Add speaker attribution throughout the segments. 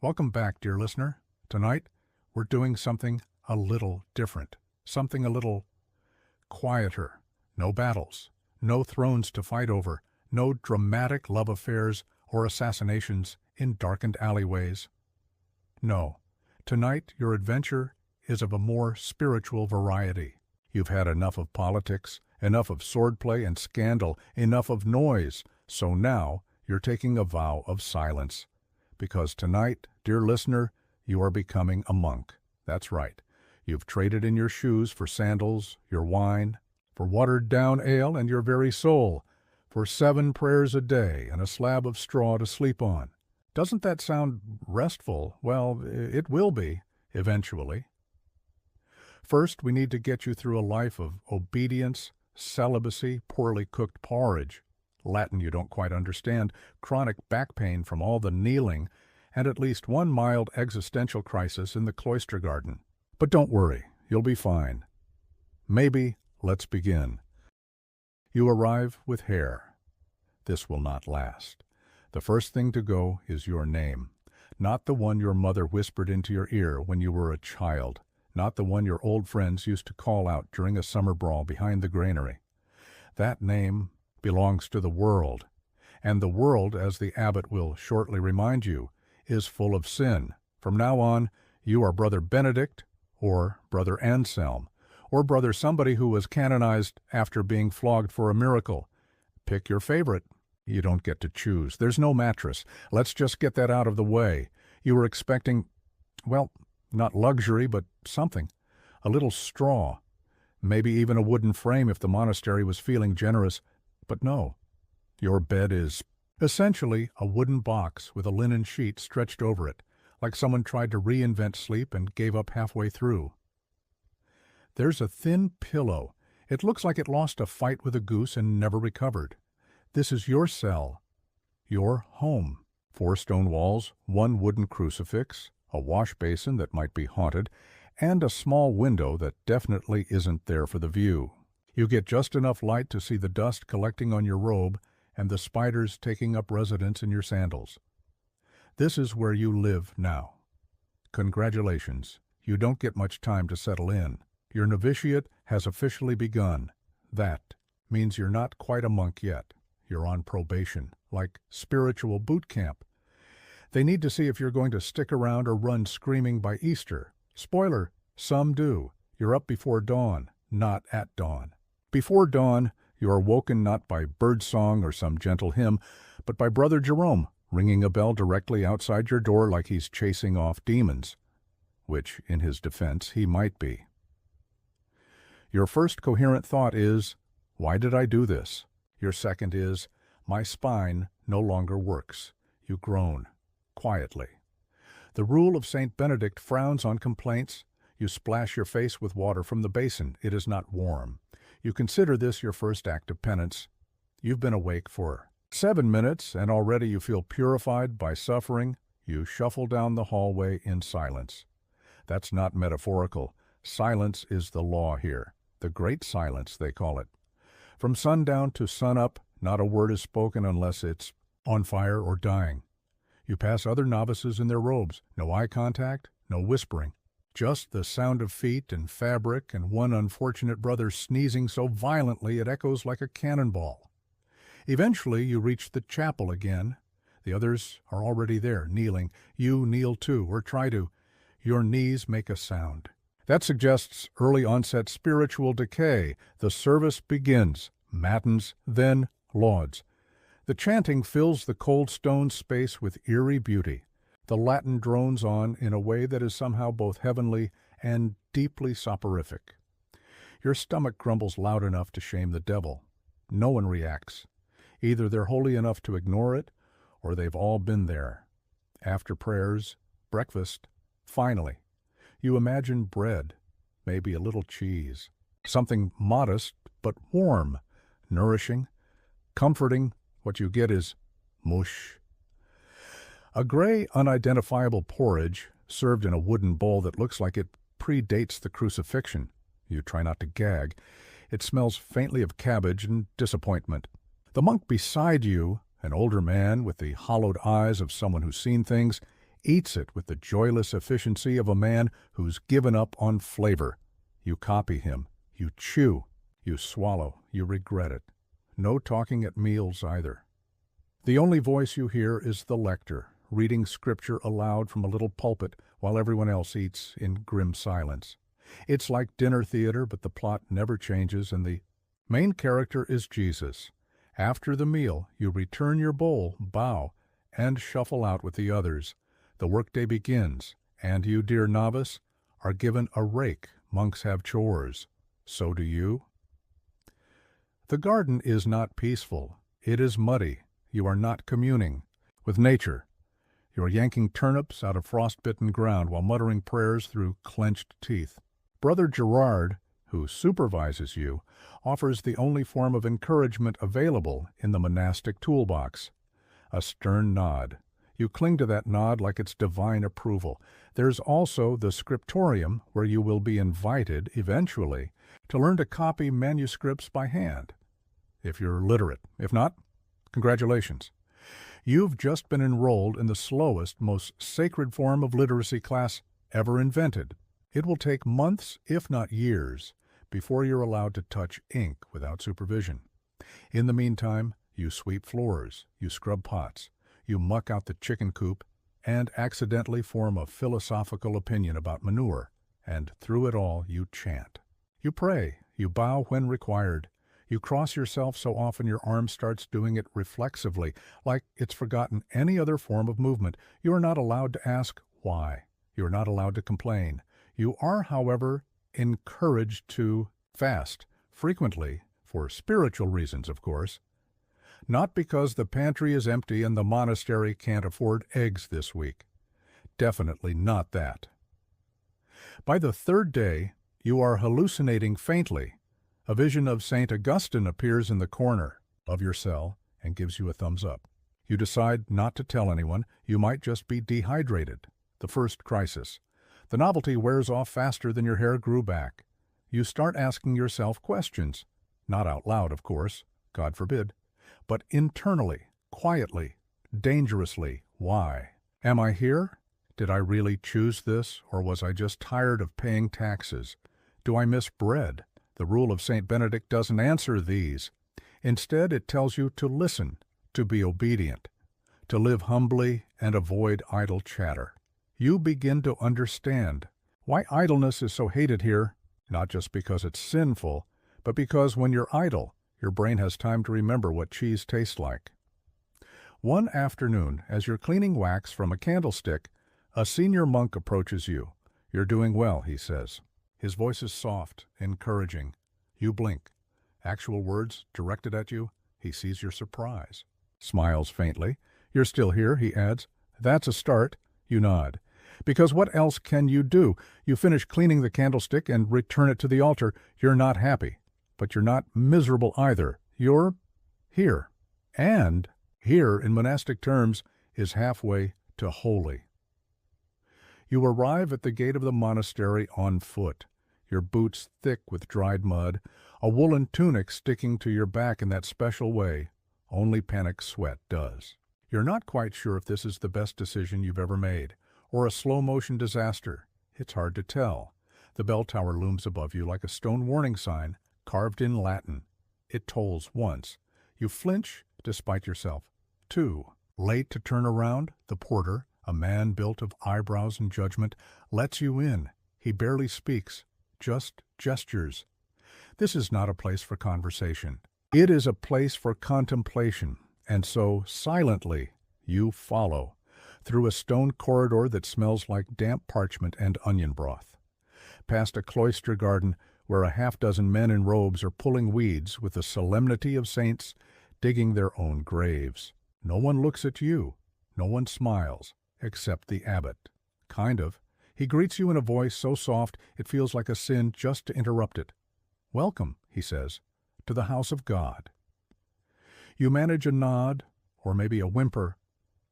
Speaker 1: Welcome back, dear listener. Tonight, we're doing something a little different, something a little quieter. No battles, no thrones to fight over, no dramatic love affairs or assassinations in darkened alleyways. No, tonight your adventure is of a more spiritual variety. You've had enough of politics, enough of swordplay and scandal, enough of noise, so now you're taking a vow of silence. Because tonight, dear listener, you are becoming a monk. That's right. You've traded in your shoes for sandals, your wine, for watered-down ale and your very soul, for 7 prayers a day and a slab of straw to sleep on. Doesn't that sound restful? Well, it will be, eventually. First, we need to get you through a life of obedience, celibacy, poorly cooked porridge, Latin you don't quite understand, chronic back pain from all the kneeling, and at least one mild existential crisis in the cloister garden. But don't worry, you'll be fine. Maybe let's begin. You arrive with hair. This will not last. The first thing to go is your name, not the one your mother whispered into your ear when you were a child, not the one your old friends used to call out during a summer brawl behind the granary. That name belongs to the world, and the world, as the abbot will shortly remind you, is full of sin. From now on, you are Brother Benedict, or Brother Anselm, or Brother somebody who was canonized after being flogged for a miracle. Pick your favorite. You don't get to choose. There's no mattress. Let's just get that out of the way. You were expecting, well, not luxury, but something. A little straw. Maybe even a wooden frame if the monastery was feeling generous. But no, your bed is essentially a wooden box with a linen sheet stretched over it, like someone tried to reinvent sleep and gave up halfway through. There's a thin pillow. It looks like it lost a fight with a goose and never recovered. This is your cell, your home. 4 stone walls, 1 wooden crucifix, a wash basin that might be haunted, and a small window that definitely isn't there for the view. You get just enough light to see the dust collecting on your robe and the spiders taking up residence in your sandals. This is where you live now. Congratulations, you don't get much time to settle in. Your novitiate has officially begun. That means you're not quite a monk yet. You're on probation, like spiritual boot camp. They need to see if you're going to stick around or run screaming by Easter. Spoiler, some do. You're up before dawn, not at dawn. Before dawn, you are woken not by birdsong or some gentle hymn, but by Brother Jerome ringing a bell directly outside your door like he's chasing off demons, which, in his defense, he might be. Your first coherent thought is, why did I do this? Your second is, my spine no longer works. You groan, quietly. The rule of St. Benedict frowns on complaints. You splash your face with water from the basin. It is not warm. You consider this your first act of penance. You've been awake for 7 minutes, and already you feel purified by suffering. You shuffle down the hallway in silence. That's not metaphorical. Silence is the law here. The great silence, they call it. From sundown to sunup, not a word is spoken unless it's on fire or dying. You pass other novices in their robes. No eye contact, no whispering. Just the sound of feet and fabric and one unfortunate brother sneezing so violently it echoes like a cannonball. Eventually you reach the chapel again. The others are already there, kneeling. You kneel too, or try to. Your knees make a sound. That suggests early onset spiritual decay. The service begins. Matins, then lauds. The chanting fills the cold stone space with eerie beauty. The Latin drones on in a way that is somehow both heavenly and deeply soporific. Your stomach grumbles loud enough to shame the devil. No one reacts. Either they're holy enough to ignore it, or they've all been there. After prayers, breakfast, finally. You imagine bread, maybe a little cheese. Something modest, but warm, nourishing, comforting. What you get is mush. A gray, unidentifiable porridge, served in a wooden bowl that looks like it predates the crucifixion. You try not to gag. It smells faintly of cabbage and disappointment. The monk beside you, an older man with the hollowed eyes of someone who's seen things, eats it with the joyless efficiency of a man who's given up on flavor. You copy him. You chew. You swallow. You regret it. No talking at meals either. The only voice you hear is the lector, reading scripture aloud from a little pulpit while everyone else eats in grim silence. It's like dinner theater, but the plot never changes, and the main character is Jesus. After the meal, you return your bowl, bow, and shuffle out with the others. The workday begins, and you, dear novice, are given a rake. Monks have chores. So do you. The garden is not peaceful. It is muddy. You are not communing with nature. You are yanking turnips out of frost-bitten ground while muttering prayers through clenched teeth. Brother Gerard, who supervises you, offers the only form of encouragement available in the monastic toolbox. A stern nod. You cling to that nod like it's divine approval. There's also the scriptorium, where you will be invited, eventually, to learn to copy manuscripts by hand, if you're literate. If not, congratulations. You've just been enrolled in the slowest, most sacred form of literacy class ever invented. It will take months, if not years, before you're allowed to touch ink without supervision. In the meantime, you sweep floors, you scrub pots, you muck out the chicken coop, and accidentally form a philosophical opinion about manure, and through it all you chant. You pray, you bow when required. You cross yourself so often your arm starts doing it reflexively, like it's forgotten any other form of movement. You are not allowed to ask why. You are not allowed to complain. You are, however, encouraged to fast, frequently, for spiritual reasons, of course. Not because the pantry is empty and the monastery can't afford eggs this week. Definitely not that. By the third day, you are hallucinating faintly. A vision of St. Augustine appears in the corner of your cell and gives you a thumbs up. You decide not to tell anyone. You might just be dehydrated. The first crisis. The novelty wears off faster than your hair grew back. You start asking yourself questions. Not out loud, of course. God forbid. But internally, quietly, dangerously. Why? Am I here? Did I really choose this, or was I just tired of paying taxes? Do I miss bread? The rule of St. Benedict doesn't answer these. Instead, it tells you to listen, to be obedient, to live humbly and avoid idle chatter. You begin to understand why idleness is so hated here, not just because it's sinful, but because when you're idle, your brain has time to remember what cheese tastes like. One afternoon, as you're cleaning wax from a candlestick, a senior monk approaches you. You're doing well, he says. His voice is soft, encouraging. You blink. Actual words directed at you. He sees your surprise. Smiles faintly. You're still here, he adds. That's a start. You nod. Because what else can you do? You finish cleaning the candlestick and return it to the altar. You're not happy. But you're not miserable either. You're here. And here, in monastic terms, is halfway to holy. You arrive at the gate of the monastery on foot, your boots thick with dried mud, a woolen tunic sticking to your back in that special way only panic sweat does. You're not quite sure if this is the best decision you've ever made, or a slow-motion disaster. It's hard to tell. The bell tower looms above you like a stone warning sign, carved in Latin. It tolls once. You flinch despite yourself. 2. Late to turn around, the porter, a man built of eyebrows and judgment, lets you in. He barely speaks, just gestures. This is not a place for conversation. It is a place for contemplation, and so, silently, you follow, through a stone corridor that smells like damp parchment and onion broth, past a cloister garden where a half-dozen men in robes are pulling weeds with the solemnity of saints digging their own graves. No one looks at you. No one smiles, except the abbot. Kind of. He greets you in a voice so soft it feels like a sin just to interrupt it. Welcome, he says, to the house of God. You manage a nod, or maybe a whimper,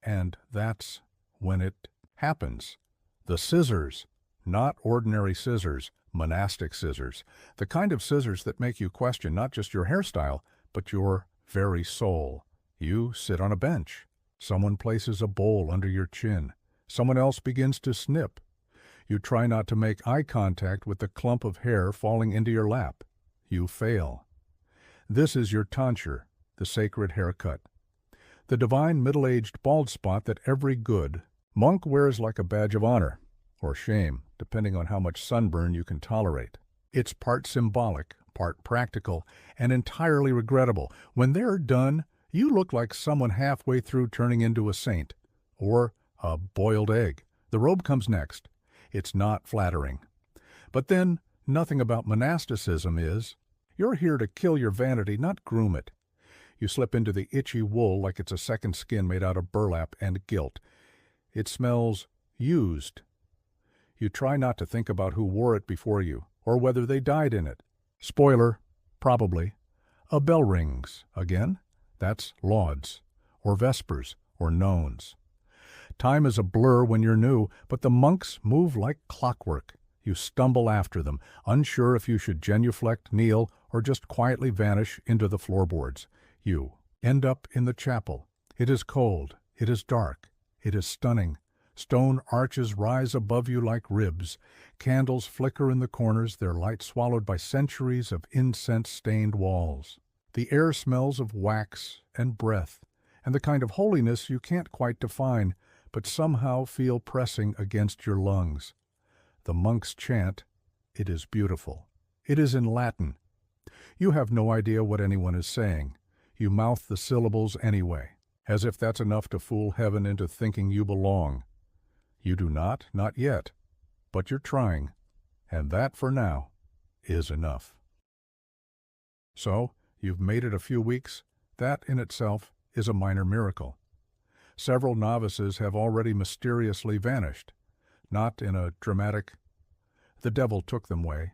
Speaker 1: and that's when it happens. The scissors, not ordinary scissors, monastic scissors, the kind of scissors that make you question not just your hairstyle, but your very soul. You sit on a bench. Someone places a bowl under your chin. Someone else begins to snip. You try not to make eye contact with the clump of hair falling into your lap. You fail. This is your tonsure, the sacred haircut. The divine middle-aged bald spot that every good monk wears like a badge of honor, or shame, depending on how much sunburn you can tolerate. It's part symbolic, part practical, and entirely regrettable. When they're done, you look like someone halfway through turning into a saint, or a boiled egg. The robe comes next. It's not flattering. But then, nothing about monasticism is. You're here to kill your vanity, not groom it. You slip into the itchy wool like it's a second skin made out of burlap and guilt. It smells used. You try not to think about who wore it before you, or whether they died in it. Spoiler, probably. A bell rings. Again? That's lauds, or vespers, or nones. Time is a blur when you're new, but the monks move like clockwork. You stumble after them, unsure if you should genuflect, kneel, or just quietly vanish into the floorboards. You end up in the chapel. It is cold. It is dark. It is stunning. Stone arches rise above you like ribs. Candles flicker in the corners, their light swallowed by centuries of incense-stained walls. The air smells of wax and breath, and the kind of holiness you can't quite define, but somehow feel pressing against your lungs. The monks chant, "It is beautiful." It is in Latin. You have no idea what anyone is saying. You mouth the syllables anyway, as if that's enough to fool heaven into thinking you belong. You do not yet, but you're trying, and that, for now, is enough. So, you've made it a few weeks. That, in itself, is a minor miracle. Several novices have already mysteriously vanished, not in a dramatic, "the devil took them" way,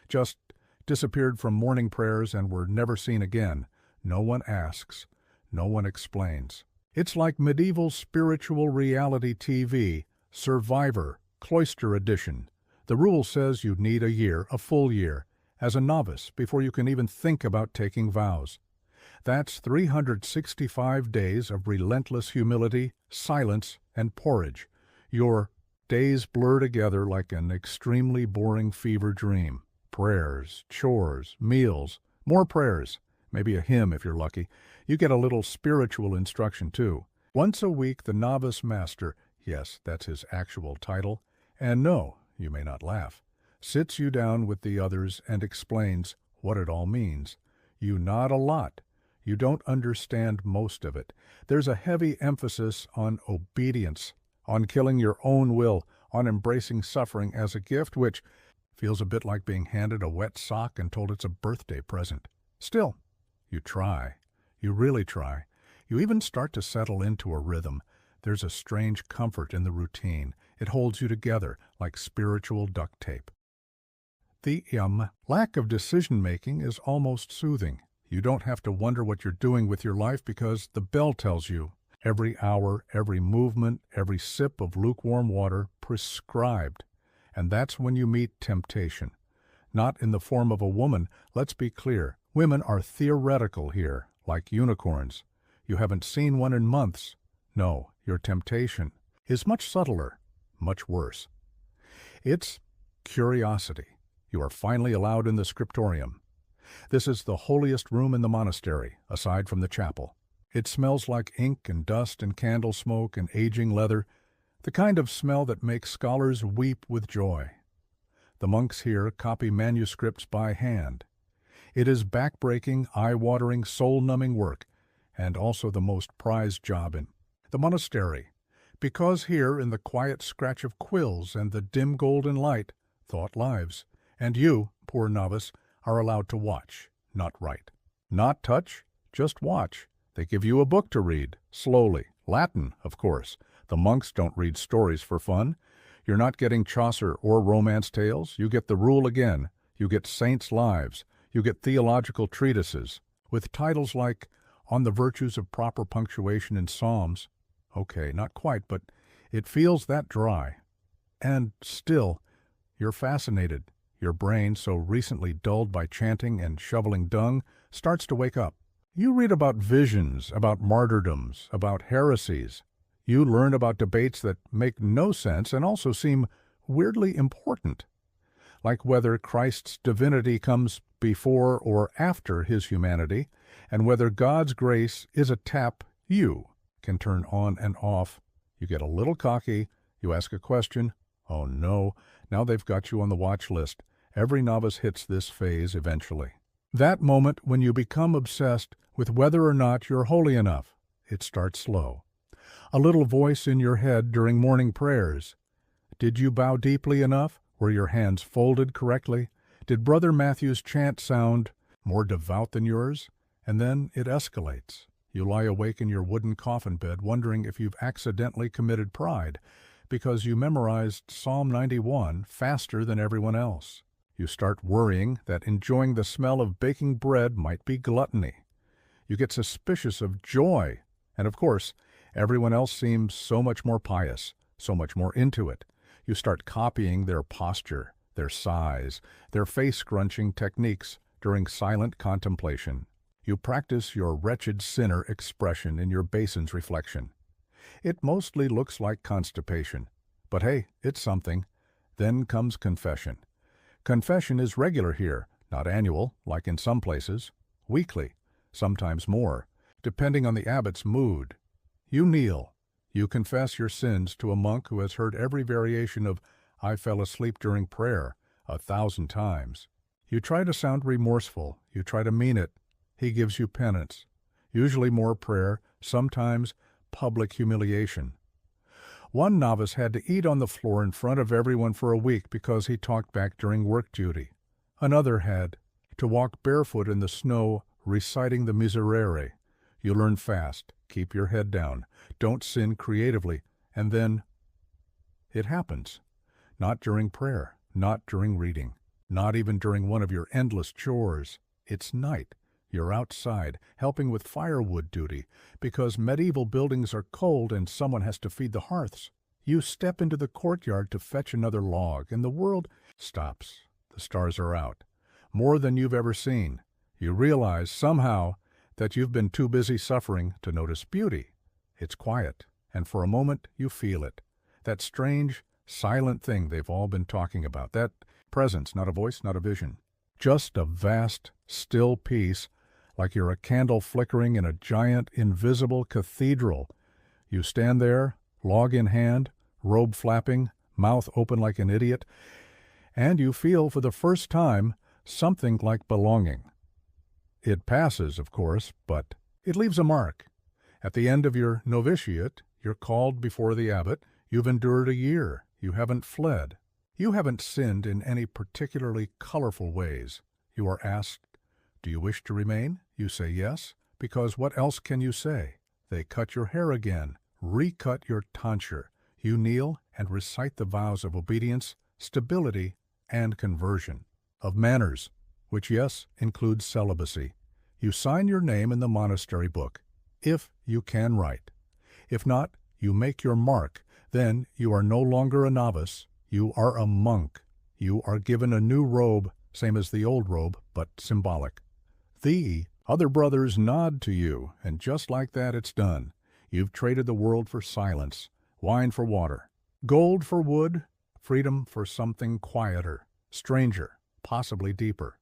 Speaker 1: just disappeared from morning prayers and were never seen again. No one asks. No one explains. It's like medieval spiritual reality TV, Survivor, Cloister Edition. The rule says you need a year, a full year, as a novice before you can even think about taking vows. That's 365 days of relentless humility, silence, and porridge. Your days blur together like an extremely boring fever dream. Prayers, chores, meals, more prayers, maybe a hymn if you're lucky. You get a little spiritual instruction too. Once a week, the novice master, yes, that's his actual title, and no, you may not laugh, sits you down with the others and explains what it all means. You nod a lot. You don't understand most of it. There's a heavy emphasis on obedience, on killing your own will, on embracing suffering as a gift, which feels a bit like being handed a wet sock and told it's a birthday present. Still, you try. You really try. You even start to settle into a rhythm. There's a strange comfort in the routine. It holds you together like spiritual duct tape. The lack of decision-making is almost soothing. You don't have to wonder what you're doing with your life because the bell tells you. Every hour, every movement, every sip of lukewarm water prescribed. And that's when you meet temptation. Not in the form of a woman. Let's be clear. Women are theoretical here, like unicorns. You haven't seen one in months. No, your temptation is much subtler, much worse. It's curiosity. You are finally allowed in the scriptorium. This is the holiest room in the monastery, aside from the chapel. It smells like ink and dust and candle smoke and aging leather, the kind of smell that makes scholars weep with joy. The monks here copy manuscripts by hand. It is back-breaking, eye-watering, soul-numbing work, and also the most prized job in the monastery, because here, in the quiet scratch of quills and the dim golden light, thought lives, and you, poor novice, are allowed to watch, not write. Not touch, just watch. They give you a book to read, slowly. Latin, of course. The monks don't read stories for fun. You're not getting Chaucer or romance tales. You get the rule again. You get saints' lives. You get theological treatises, with titles like On the Virtues of Proper Punctuation in Psalms. Okay, not quite, but it feels that dry. And still, you're fascinated. Your brain, so recently dulled by chanting and shoveling dung, starts to wake up. You read about visions, about martyrdoms, about heresies. You learn about debates that make no sense and also seem weirdly important, like whether Christ's divinity comes before or after his humanity, and whether God's grace is a tap you can turn on and off. You get a little cocky, you ask a question, oh no, now they've got you on the watch list. Every novice hits this phase eventually. That moment when you become obsessed with whether or not you're holy enough. It starts slow. A little voice in your head during morning prayers. Did you bow deeply enough? Were your hands folded correctly? Did Brother Matthew's chant sound more devout than yours? And then it escalates. You lie awake in your wooden coffin bed wondering if you've accidentally committed pride because you memorized Psalm 91 faster than everyone else. You start worrying that enjoying the smell of baking bread might be gluttony. You get suspicious of joy, and of course, everyone else seems so much more pious, so much more into it. You start copying their posture, their sighs, their face-scrunching techniques during silent contemplation. You practice your wretched sinner expression in your basin's reflection. It mostly looks like constipation, but hey, it's something. Then comes confession. Confession is regular here, not annual, like in some places, weekly, sometimes more, depending on the abbot's mood. You kneel. You confess your sins to a monk who has heard every variation of "I fell asleep during prayer" 1,000 times. You try to sound remorseful. You try to mean it. He gives you penance, usually more prayer, sometimes public humiliation. One novice had to eat on the floor in front of everyone for a week because he talked back during work duty. Another had to walk barefoot in the snow reciting the Miserere. You learn fast. Keep your head down. Don't sin creatively. And then it happens. Not during prayer, not during reading, not even during one of your endless chores. It's night. You're outside, helping with firewood duty, because medieval buildings are cold and someone has to feed the hearths. You step into the courtyard to fetch another log, and the world stops. The stars are out. More than you've ever seen. You realize, somehow, that you've been too busy suffering to notice beauty. It's quiet, and for a moment you feel it. That strange, silent thing they've all been talking about. That presence, not a voice, not a vision. Just a vast, still peace, like you're a candle flickering in a giant, invisible cathedral. You stand there, log in hand, robe flapping, mouth open like an idiot, and you feel for the first time something like belonging. It passes, of course, but it leaves a mark. At the end of your novitiate, you're called before the abbot. You've endured a year. You haven't fled. You haven't sinned in any particularly colorful ways. You are asked, "Do you wish to remain?" You say yes, because what else can you say? They cut your hair again, recut your tonsure. You kneel and recite the vows of obedience, stability, and conversion. Of manners, which, yes, includes celibacy. You sign your name in the monastery book, if you can write. If not, you make your mark. Then you are no longer a novice. You are a monk. You are given a new robe, same as the old robe, but symbolic. The other brothers nod to you, and just like that it's done. You've traded the world for silence, wine for water, gold for wood, freedom for something quieter, stranger, possibly deeper.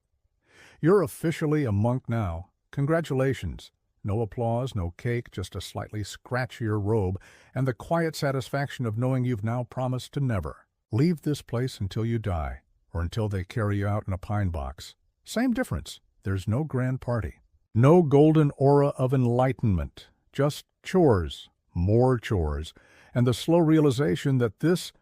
Speaker 1: You're officially a monk now. Congratulations. No applause, no cake, just a slightly scratchier robe, and the quiet satisfaction of knowing you've now promised to never leave this place until you die, or until they carry you out in a pine box. Same difference. There's no grand party. No golden aura of enlightenment. Just chores, more chores, and the slow realization that this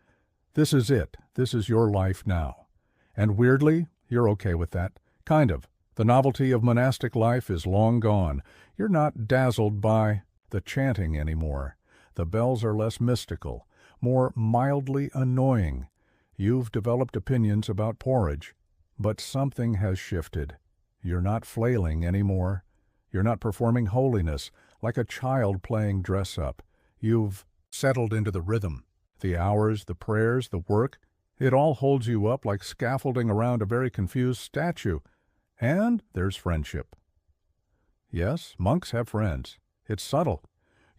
Speaker 1: is it. This is your life now. And weirdly, you're okay with that. Kind of. The novelty of monastic life is long gone. You're not dazzled by the chanting anymore. The bells are less mystical, more mildly annoying. You've developed opinions about porridge, but something has shifted. You're not flailing anymore. You're not performing holiness like a child playing dress-up. You've settled into the rhythm. The hours, the prayers, the work, it all holds you up like scaffolding around a very confused statue. And there's friendship. Yes, monks have friends. It's subtle.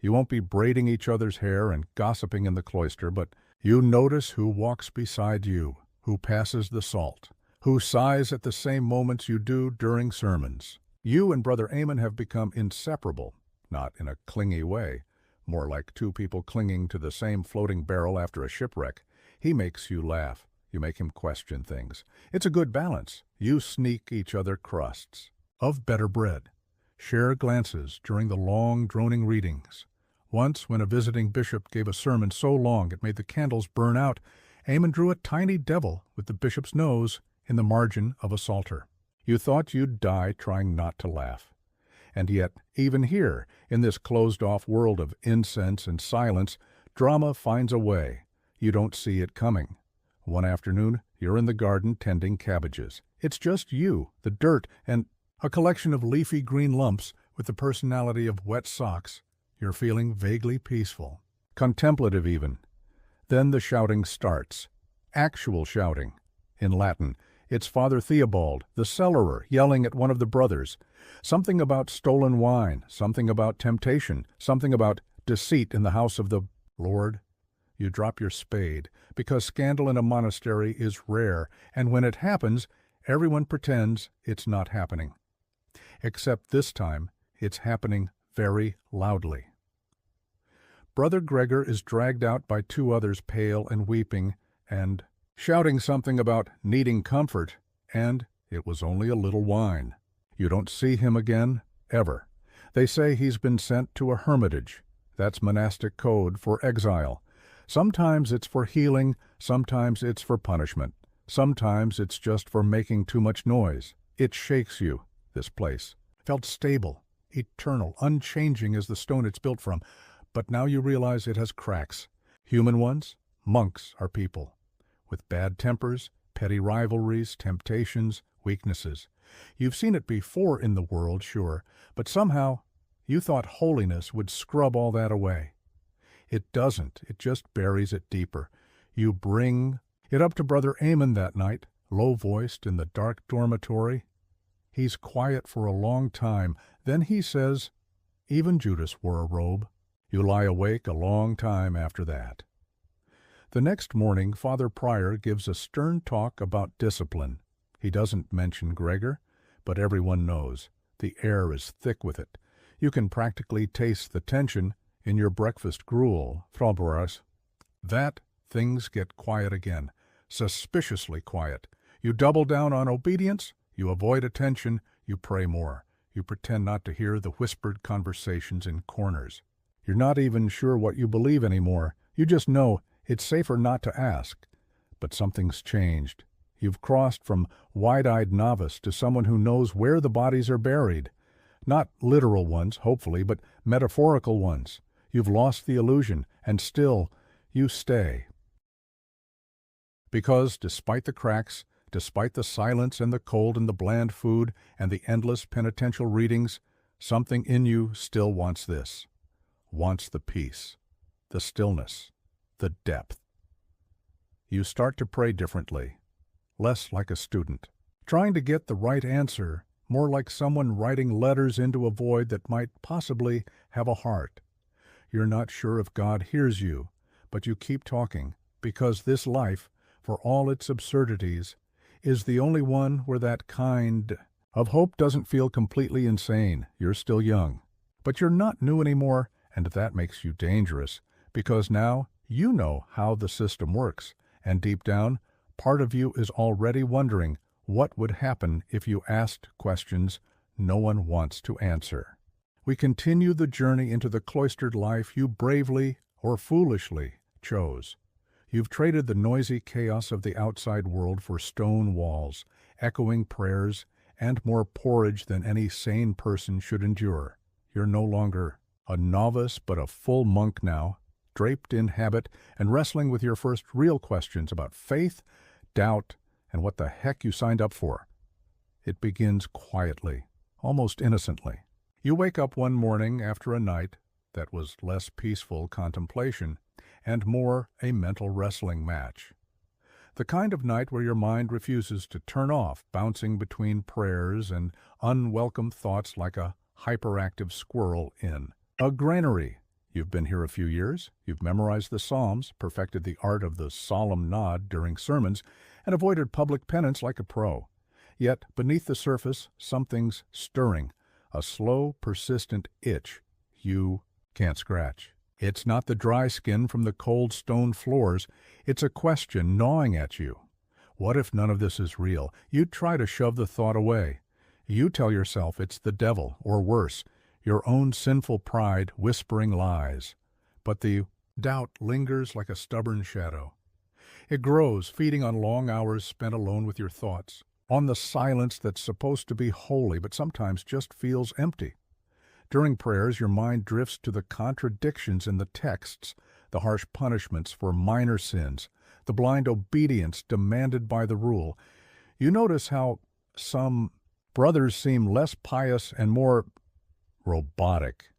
Speaker 1: You won't be braiding each other's hair and gossiping in the cloister, but you notice who walks beside you, who passes the salt, who sighs at the same moments you do during sermons. You and Brother Amon have become inseparable, not in a clingy way, more like two people clinging to the same floating barrel after a shipwreck. He makes you laugh. You make him question things. It's a good balance. You sneak each other crusts of better bread. Share glances during the long, droning readings. Once, when a visiting bishop gave a sermon so long it made the candles burn out, Amon drew a tiny devil with the bishop's nose in the margin of a psalter. You thought you'd die trying not to laugh. And yet, even here, in this closed-off world of incense and silence, drama finds a way. You don't see it coming. One afternoon, you're in the garden tending cabbages. It's just you, the dirt, and a collection of leafy green lumps with the personality of wet socks. You're feeling vaguely peaceful, contemplative even. Then the shouting starts. Actual shouting. In Latin, it's Father Theobald, the cellarer, yelling at one of the brothers. Something about stolen wine, something about temptation, something about deceit in the house of the Lord. You drop your spade, because scandal in a monastery is rare, and when it happens, everyone pretends it's not happening. Except this time, it's happening very loudly. Brother Gregor is dragged out by two others pale and weeping, and shouting something about needing comfort, and it was only a little wine. You don't see him again, ever. They say he's been sent to a hermitage. That's monastic code for exile. Sometimes it's for healing, sometimes it's for punishment. Sometimes it's just for making too much noise. It shakes you, this place. Felt stable, eternal, unchanging as the stone it's built from. But now you realize it has cracks. Human ones, monks are people. With bad tempers, petty rivalries, temptations, weaknesses. You've seen it before in the world, sure, but somehow you thought holiness would scrub all that away. It doesn't. It just buries it deeper. You bring it up to Brother Amon that night, low-voiced in the dark dormitory. He's quiet for a long time. Then he says, even Judas wore a robe. You lie awake a long time after that. The next morning, Father Prior gives a stern talk about discipline. He doesn't mention Gregor, but everyone knows. The air is thick with it. You can practically taste the tension in your breakfast gruel, Frauboras. That things get quiet again, suspiciously quiet. You double down on obedience, you avoid attention, you pray more. You pretend not to hear the whispered conversations in corners. You're not even sure what you believe anymore. You just know it's safer not to ask. But something's changed. You've crossed from wide-eyed novice to someone who knows where the bodies are buried. Not literal ones, hopefully, but metaphorical ones. You've lost the illusion, and still, you stay. Because, despite the cracks, despite the silence and the cold and the bland food and the endless penitential readings, something in you still wants this. Wants the peace, the stillness, the depth. You start to pray differently, less like a student, trying to get the right answer, more like someone writing letters into a void that might possibly have a heart. You're not sure if God hears you, but you keep talking, because this life, for all its absurdities, is the only one where that kind of hope doesn't feel completely insane. You're still young. But you're not new anymore, and that makes you dangerous, because now you know how the system works, and deep down, part of you is already wondering what would happen if you asked questions no one wants to answer. We continue the journey into the cloistered life you bravely or foolishly chose. You've traded the noisy chaos of the outside world for stone walls, echoing prayers, and more porridge than any sane person should endure. You're no longer a novice but a full monk now, draped in habit and wrestling with your first real questions about faith, doubt, and what the heck you signed up for. It begins quietly, almost innocently. You wake up one morning after a night that was less peaceful contemplation and more a mental wrestling match. The kind of night where your mind refuses to turn off, bouncing between prayers and unwelcome thoughts like a hyperactive squirrel in a granary. You've been here a few years, you've memorized the Psalms, perfected the art of the solemn nod during sermons, and avoided public penance like a pro. Yet, beneath the surface, something's stirring, a slow, persistent itch you can't scratch. It's not the dry skin from the cold stone floors, it's a question gnawing at you. What if none of this is real? You try to shove the thought away. You tell yourself it's the devil, or worse, your own sinful pride whispering lies. But the doubt lingers like a stubborn shadow. It grows, feeding on long hours spent alone with your thoughts, on the silence that's supposed to be holy but sometimes just feels empty. During prayers, your mind drifts to the contradictions in the texts, the harsh punishments for minor sins, the blind obedience demanded by the rule. You notice how some brothers seem less pious and more robotic.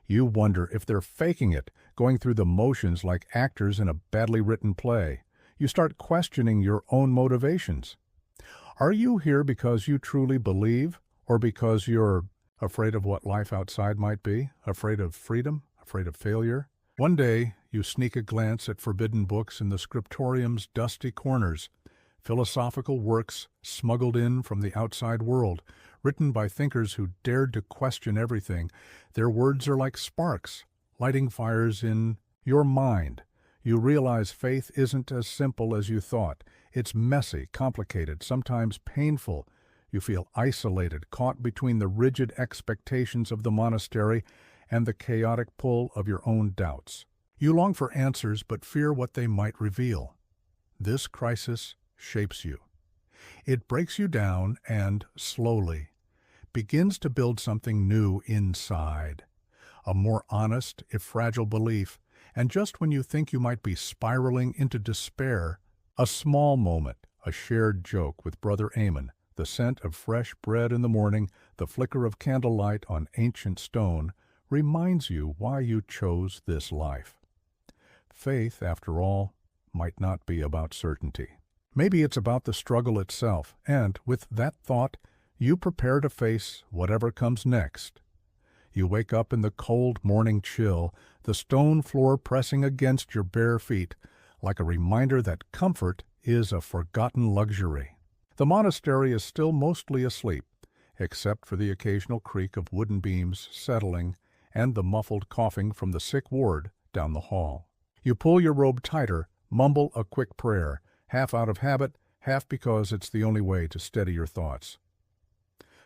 Speaker 1: You wonder if they're faking it, going through the motions like actors in a badly written play. You start questioning your own motivations. Are you here because you truly believe, or because you're afraid of what life outside might be, afraid of freedom, afraid of failure? One day, you sneak a glance at forbidden books in the scriptorium's dusty corners, philosophical works smuggled in from the outside world, written by thinkers who dared to question everything. Their words are like sparks, lighting fires in your mind. You realize faith isn't as simple as you thought. It's messy, complicated, sometimes painful. You feel isolated, caught between the rigid expectations of the monastery and the chaotic pull of your own doubts. You long for answers but fear what they might reveal. This crisis shapes you. It breaks you down and, slowly, begins to build something new inside. A more honest, if fragile belief, and just when you think you might be spiraling into despair, a small moment, a shared joke with Brother Amon, the scent of fresh bread in the morning, the flicker of candlelight on ancient stone, reminds you why you chose this life. Faith, after all, might not be about certainty. Maybe it's about the struggle itself, and, with that thought, you prepare to face whatever comes next. You wake up in the cold morning chill, the stone floor pressing against your bare feet, like a reminder that comfort is a forgotten luxury. The monastery is still mostly asleep, except for the occasional creak of wooden beams settling and the muffled coughing from the sick ward down the hall. You pull your robe tighter, mumble a quick prayer, half out of habit, half because it's the only way to steady your thoughts.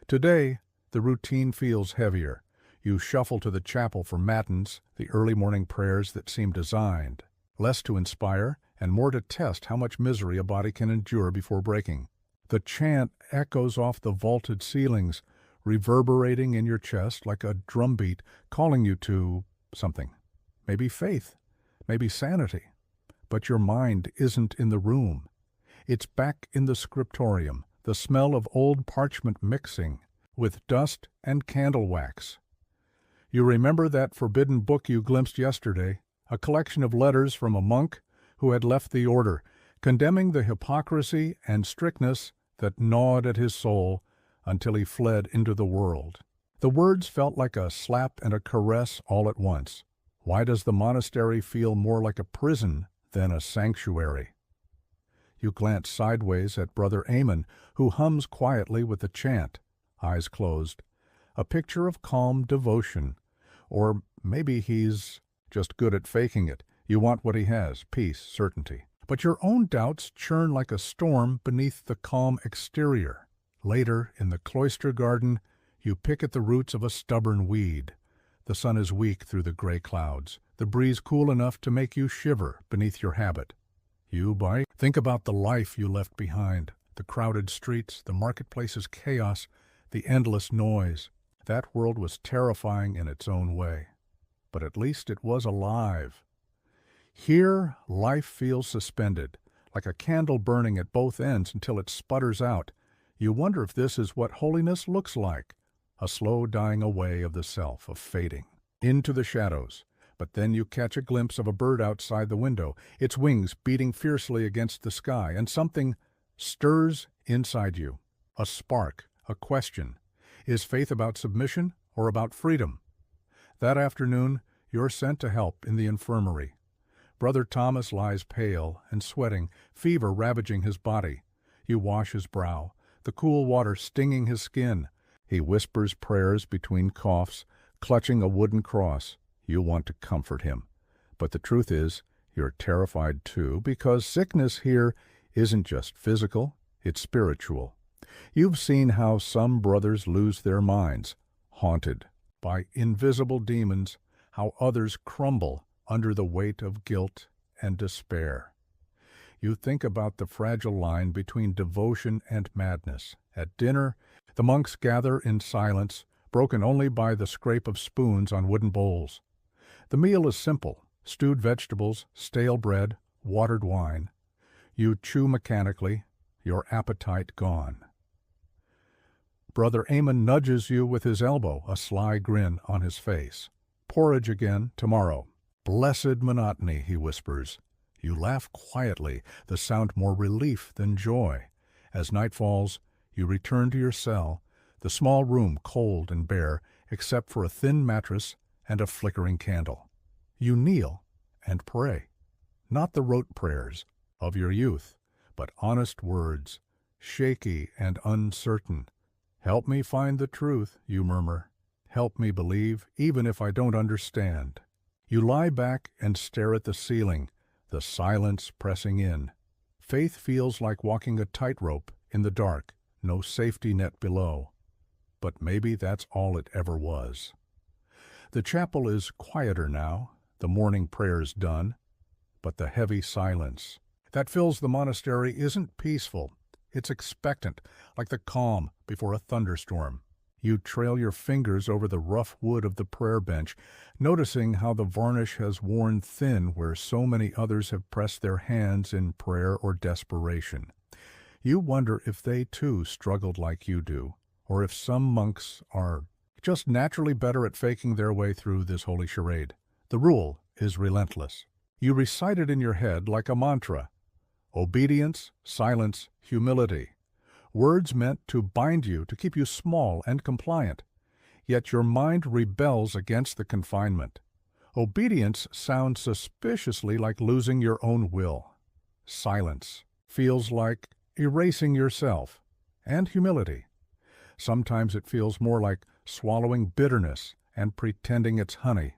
Speaker 1: Today, the routine feels heavier. You shuffle to the chapel for matins, the early morning prayers that seem designed, less to inspire and more to test how much misery a body can endure before breaking. The chant echoes off the vaulted ceilings, reverberating in your chest like a drumbeat, calling you to something. Maybe faith, maybe sanity. But your mind isn't in the room. It's back in the scriptorium, the smell of old parchment mixing with dust and candle wax. You remember that forbidden book you glimpsed yesterday, a collection of letters from a monk who had left the order, condemning the hypocrisy and strictness that gnawed at his soul until he fled into the world. The words felt like a slap and a caress all at once. Why does the monastery feel more like a prison than a sanctuary? You glance sideways at Brother Amon, who hums quietly with the chant, eyes closed, a picture of calm devotion. Or maybe he's just good at faking it. You want what he has, peace, certainty. But your own doubts churn like a storm beneath the calm exterior. Later, in the cloister garden, you pick at the roots of a stubborn weed. The sun is weak through the gray clouds, the breeze cool enough to make you shiver beneath your habit. You bite. Think about the life you left behind, the crowded streets, the marketplace's chaos, the endless noise. That world was terrifying in its own way. But at least it was alive. Here, life feels suspended, like a candle burning at both ends until it sputters out. You wonder if this is what holiness looks like, a slow dying away of the self, of fading into the shadows. But then you catch a glimpse of a bird outside the window, its wings beating fiercely against the sky, and something stirs inside you. A spark, a question. Is faith about submission or about freedom? That afternoon, You're sent to help in the infirmary. Brother Thomas lies pale and sweating, fever ravaging his body. You wash his brow, the cool water stinging his skin. He whispers prayers between coughs, clutching a wooden cross. You want to comfort him. But the truth is, you're terrified too, because sickness here isn't just physical, it's spiritual. You've seen how some brothers lose their minds, haunted by invisible demons, how others crumble under the weight of guilt and despair. You think about the fragile line between devotion and madness. At dinner, the monks gather in silence, broken only by the scrape of spoons on wooden bowls. The meal is simple: stewed vegetables, stale bread, watered wine. You chew mechanically, your appetite gone. Brother Amon nudges you with his elbow, a sly grin on his face. Porridge again tomorrow. Blessed monotony, he whispers. You laugh quietly, the sound more relief than joy. As night falls, you return to your cell, the small room cold and bare, except for a thin mattress and a flickering candle. You kneel and pray, not the rote prayers of your youth, but honest words, shaky and uncertain. Help me find the truth, you murmur. Help me believe, even if I don't understand. You lie back and stare at the ceiling, the silence pressing in. Faith feels like walking a tightrope in the dark, no safety net below. But maybe that's all it ever was. The chapel is quieter now, the morning prayers done, but the heavy silence that fills the monastery isn't peaceful. It's expectant, like the calm before a thunderstorm. You trail your fingers over the rough wood of the prayer bench, noticing how the varnish has worn thin where so many others have pressed their hands in prayer or desperation. You wonder if they too struggled like you do, or if some monks are just naturally better at faking their way through this holy charade. The rule is relentless. You recite it in your head like a mantra. Obedience, silence, humility. Words meant to bind you, to keep you small and compliant. Yet your mind rebels against the confinement. Obedience sounds suspiciously like losing your own will. Silence feels like erasing yourself. And humility. Sometimes it feels more like swallowing bitterness and pretending it's honey.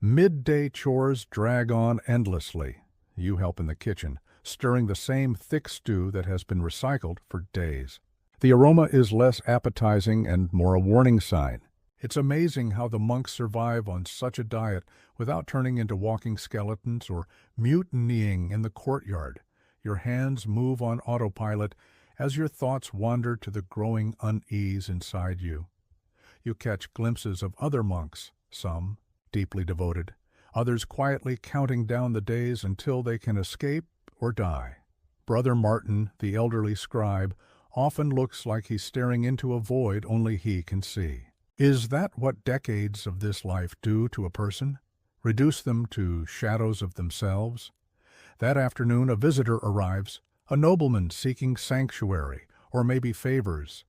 Speaker 1: Midday chores drag on endlessly. You help in the kitchen, stirring the same thick stew that has been recycled for days. The aroma is less appetizing and more a warning sign. It's amazing how the monks survive on such a diet without turning into walking skeletons or mutinying in the courtyard. Your hands move on autopilot as your thoughts wander to the growing unease inside you. You catch glimpses of other monks, some deeply devoted, others quietly counting down the days until they can escape or die. Brother Martin, the elderly scribe, often looks like he's staring into a void only he can see. Is that what decades of this life do to a person? Reduce them to shadows of themselves? That afternoon a visitor arrives, a nobleman seeking sanctuary, or maybe favors.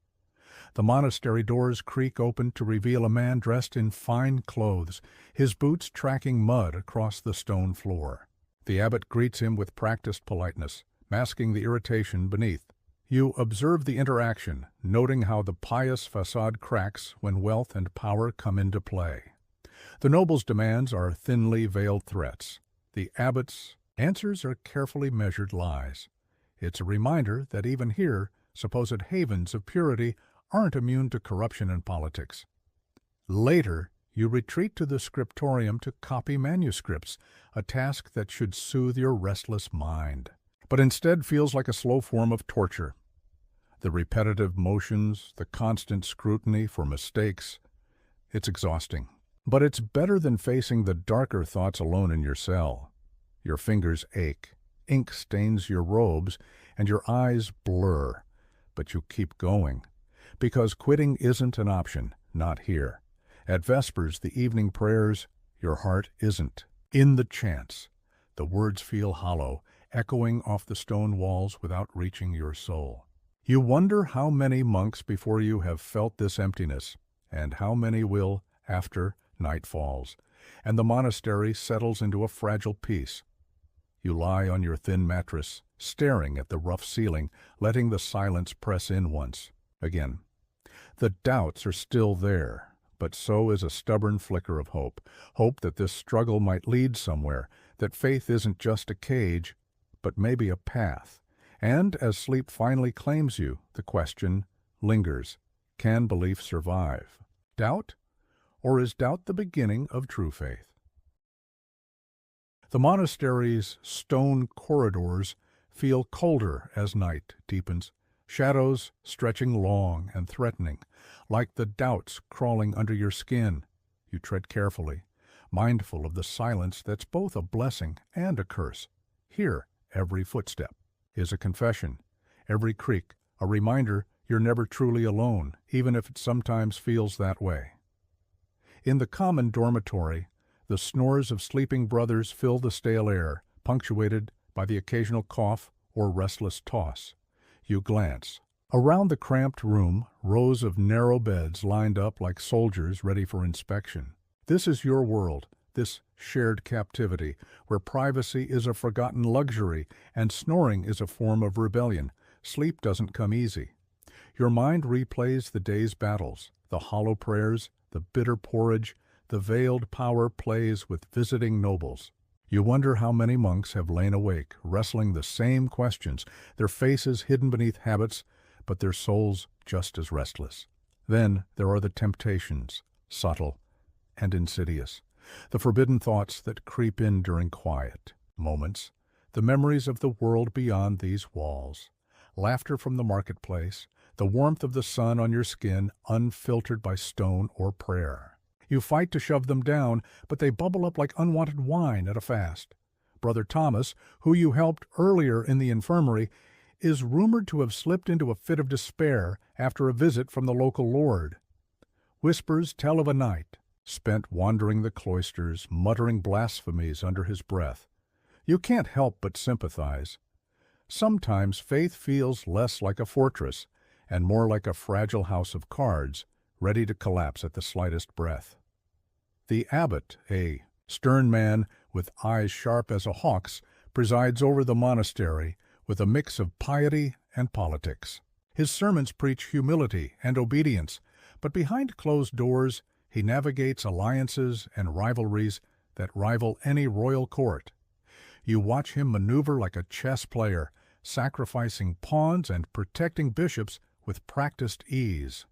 Speaker 1: The monastery doors creak open to reveal a man dressed in fine clothes, his boots tracking mud across the stone floor. The abbot greets him with practiced politeness, masking the irritation beneath. You observe the interaction, noting how the pious facade cracks when wealth and power come into play. The noble's demands are thinly veiled threats. The abbot's answers are carefully measured lies. It's a reminder that even here, supposed havens of purity aren't immune to corruption and politics. Later, you retreat to the scriptorium to copy manuscripts, a task that should soothe your restless mind, but instead feels like a slow form of torture. The repetitive motions, the constant scrutiny for mistakes, it's exhausting. But it's better than facing the darker thoughts alone in your cell. Your fingers ache, ink stains your robes, and your eyes blur. But you keep going, because quitting isn't an option, not here. At Vespers, the evening prayers, your heart isn't in the chants. The words feel hollow, echoing off the stone walls without reaching your soul. You wonder how many monks before you have felt this emptiness, and how many will after night falls, and the monastery settles into a fragile peace. You lie on your thin mattress, staring at the rough ceiling, letting the silence press in once again. The doubts are still there, but so is a stubborn flicker of hope. Hope that this struggle might lead somewhere, that faith isn't just a cage, but maybe a path. And as sleep finally claims you, the question lingers: can belief survive? Doubt? Or is doubt the beginning of true faith? The monastery's stone corridors feel colder as night deepens, shadows stretching long and threatening, like the doubts crawling under your skin. You tread carefully, mindful of the silence that's both a blessing and a curse. Here, every footstep is a confession, every creak a reminder you're never truly alone, even if it sometimes feels that way. In the common dormitory, the snores of sleeping brothers fill the stale air, punctuated by the occasional cough or restless toss. You glance. Around the cramped room, rows of narrow beds lined up like soldiers ready for inspection. This is your world, this shared captivity, where privacy is a forgotten luxury and snoring is a form of rebellion. Sleep doesn't come easy. Your mind replays the day's battles, the hollow prayers, the bitter porridge, the veiled power plays with visiting nobles. You wonder how many monks have lain awake, wrestling the same questions, their faces hidden beneath habits, but their souls just as restless. Then there are the temptations, subtle and insidious, the forbidden thoughts that creep in during quiet moments, the memories of the world beyond these walls, laughter from the marketplace, the warmth of the sun on your skin unfiltered by stone or prayer. You fight to shove them down, but they bubble up like unwanted wine at a fast. Brother Thomas, who you helped earlier in the infirmary, is rumored to have slipped into a fit of despair after a visit from the local lord. Whispers tell of a night spent wandering the cloisters, muttering blasphemies under his breath. You can't help but sympathize. Sometimes faith feels less like a fortress and more like a fragile house of cards, ready to collapse at the slightest breath. The abbot, a stern man with eyes sharp as a hawk's, presides over the monastery with a mix of piety and politics. His sermons preach humility and obedience, but behind closed doors he navigates alliances and rivalries that rival any royal court. You watch him maneuver like a chess player, sacrificing pawns and protecting bishops with practiced ease.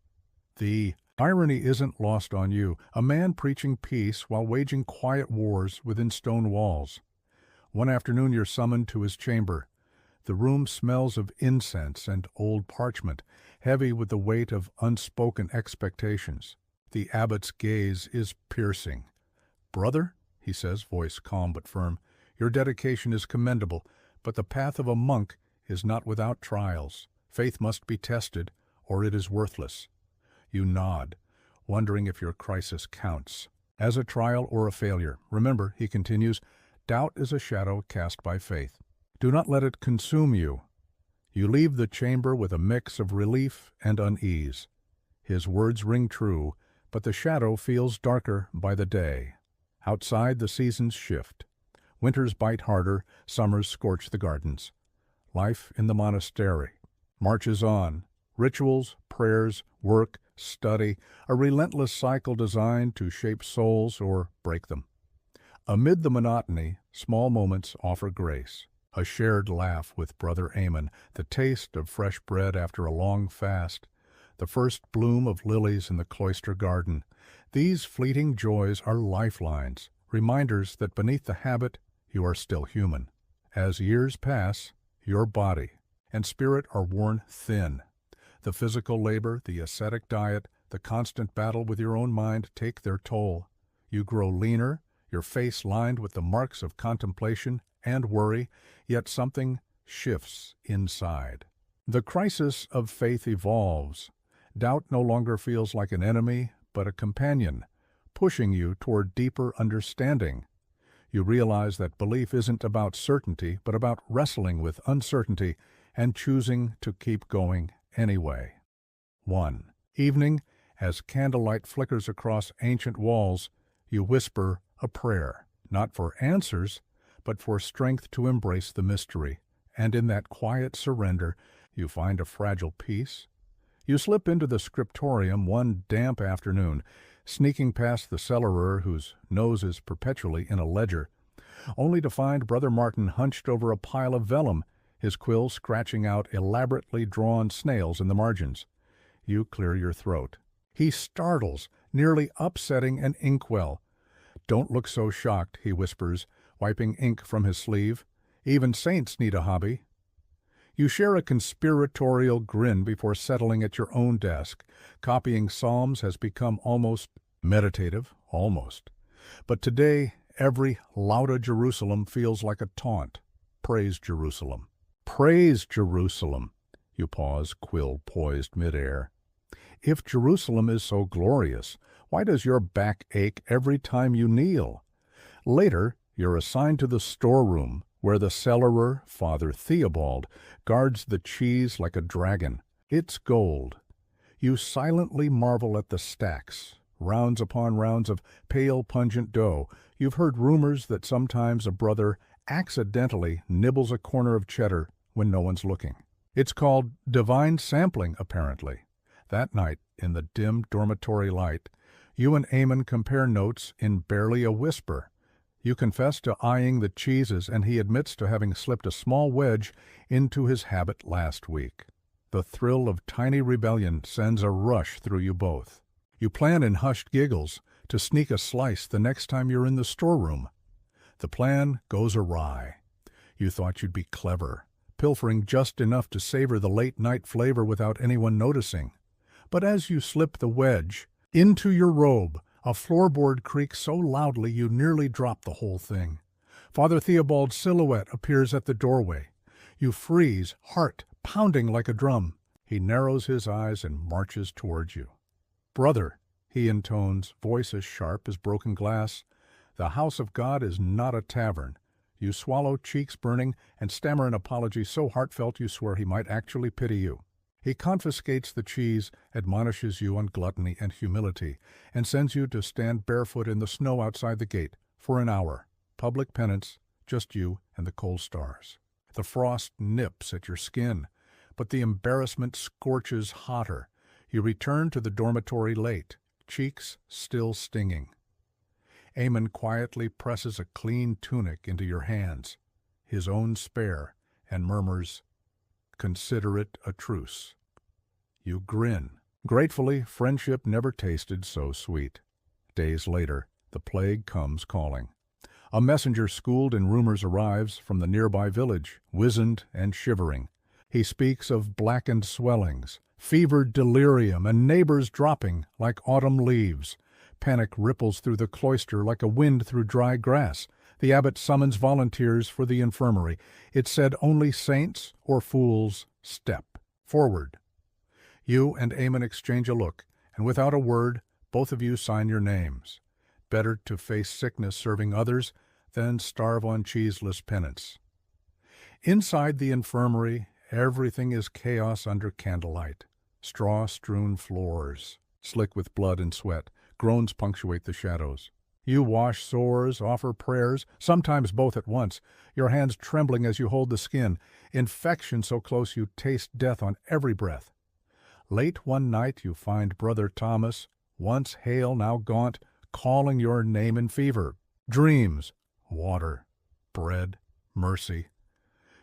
Speaker 1: The irony isn't lost on you, a man preaching peace while waging quiet wars within stone walls. One afternoon you're summoned to his chamber. The room smells of incense and old parchment, heavy with the weight of unspoken expectations. The abbot's gaze is piercing. "Brother," he says, voice calm but firm, "your dedication is commendable, but the path of a monk is not without trials. Faith must be tested, or it is worthless." You nod, wondering if your crisis counts as a trial or a failure. Remember, he continues, doubt is a shadow cast by faith. Do not let it consume you. You leave the chamber with a mix of relief and unease. His words ring true, but the shadow feels darker by the day. Outside, the seasons shift. Winters bite harder, summers scorch the gardens. Life in the monastery marches on. Rituals, prayers, work, study, a relentless cycle designed to shape souls or break them. Amid the monotony, small moments offer grace. A shared laugh with Brother Ammon, the taste of fresh bread after a long fast, the first bloom of lilies in the cloister garden. These fleeting joys are lifelines, reminders that beneath the habit you are still human. As years pass, your body and spirit are worn thin. The physical labor, the ascetic diet, the constant battle with your own mind take their toll. You grow leaner, your face lined with the marks of contemplation and worry, yet something shifts inside. The crisis of faith evolves. Doubt no longer feels like an enemy, but a companion, pushing you toward deeper understanding. You realize that belief isn't about certainty, but about wrestling with uncertainty and choosing to keep going anyway. 1. Evening, as candlelight flickers across ancient walls, you whisper a prayer, not for answers, but for strength to embrace the mystery. And in that quiet surrender, you find a fragile peace. You slip into the scriptorium one damp afternoon, sneaking past the cellarer whose nose is perpetually in a ledger, only to find Brother Martin hunched over a pile of vellum, his quill scratching out elaborately drawn snails in the margins. You clear your throat. He startles, nearly upsetting an inkwell. "Don't look so shocked," he whispers, wiping ink from his sleeve. "Even saints need a hobby." You share a conspiratorial grin before settling at your own desk. Copying psalms has become almost meditative, almost. But today, every Lauda Jerusalem feels like a taunt. Praise Jerusalem. Praise Jerusalem. You pause, quill poised midair. If Jerusalem is so glorious, why does your back ache every time you kneel? Later, you're assigned to the storeroom, where the cellarer, Father Theobald, guards the cheese like a dragon. It's gold. You silently marvel at the stacks, rounds upon rounds of pale, pungent dough. You've heard rumors that sometimes a brother accidentally nibbles a corner of cheddar when no one's looking. It's called divine sampling, apparently. That night, in the dim dormitory light, you and Amon compare notes in barely a whisper. You confess to eyeing the cheeses, and he admits to having slipped a small wedge into his habit last week. The thrill of tiny rebellion sends a rush through you both. You plan in hushed giggles to sneak a slice the next time you're in the storeroom. The plan goes awry. You thought you'd be clever, pilfering just enough to savor the late-night flavor without anyone noticing. But as you slip the wedge into your robe, a floorboard creaks so loudly you nearly drop the whole thing. Father Theobald's silhouette appears at the doorway. You freeze, heart pounding like a drum. He narrows his eyes and marches towards you. "Brother," he intones, voice as sharp as broken glass, "the house of God is not a tavern." You swallow, cheeks burning, and stammer an apology so heartfelt you swear he might actually pity you. He confiscates the cheese, admonishes you on gluttony and humility, and sends you to stand barefoot in the snow outside the gate for an hour. Public penance, just you and the cold stars. The frost nips at your skin, but the embarrassment scorches hotter. You return to the dormitory late, cheeks still stinging. Amon quietly presses a clean tunic into your hands, his own spare, and murmurs, "Consider it a truce." You grin. Gratefully, friendship never tasted so sweet. Days later, the plague comes calling. A messenger schooled in rumors arrives from the nearby village, wizened and shivering. He speaks of blackened swellings, fevered delirium, and neighbors dropping like autumn leaves. Panic ripples through the cloister like a wind through dry grass. The abbot summons volunteers for the infirmary. It said only saints or fools step forward. You and Amon exchange a look, and without a word, both of you sign your names. Better to face sickness serving others than starve on cheeseless penance. Inside the infirmary, everything is chaos under candlelight. Straw-strewn floors, slick with blood and sweat, groans punctuate the shadows. You wash sores, offer prayers, sometimes both at once, your hands trembling as you hold the skin, infection so close you taste death on every breath. Late one night you find Brother Thomas, once hale, now gaunt, calling your name in fever. Dreams, water, bread, mercy.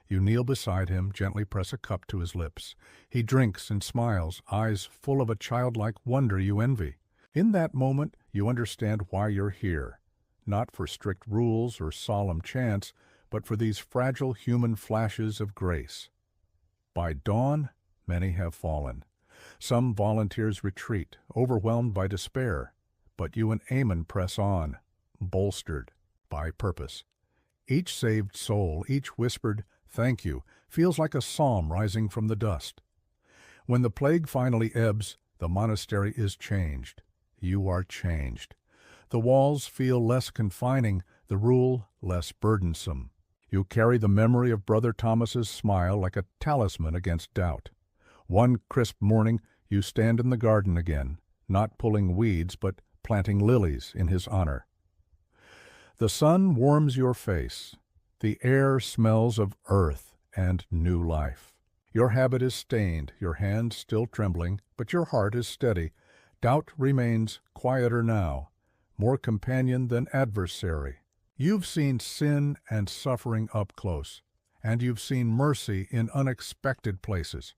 Speaker 1: You kneel beside him, gently press a cup to his lips. He drinks and smiles, eyes full of a childlike wonder you envy. In that moment, you understand why you're here, not for strict rules or solemn chants, but for these fragile human flashes of grace. By dawn, many have fallen. Some volunteers retreat, overwhelmed by despair, but you and Amon press on, bolstered by purpose. Each saved soul, each whispered, "Thank you," feels like a psalm rising from the dust. When the plague finally ebbs, the monastery is changed. You are changed. The walls feel less confining, the rule less burdensome. You carry the memory of Brother Thomas's smile like a talisman against doubt. One crisp morning, you stand in the garden again, not pulling weeds, but planting lilies in his honor. The sun warms your face. The air smells of earth and new life. Your habit is stained, your hand still trembling, but your heart is steady. Doubt remains quieter now, more companion than adversary. You've seen sin and suffering up close, and you've seen mercy in unexpected places.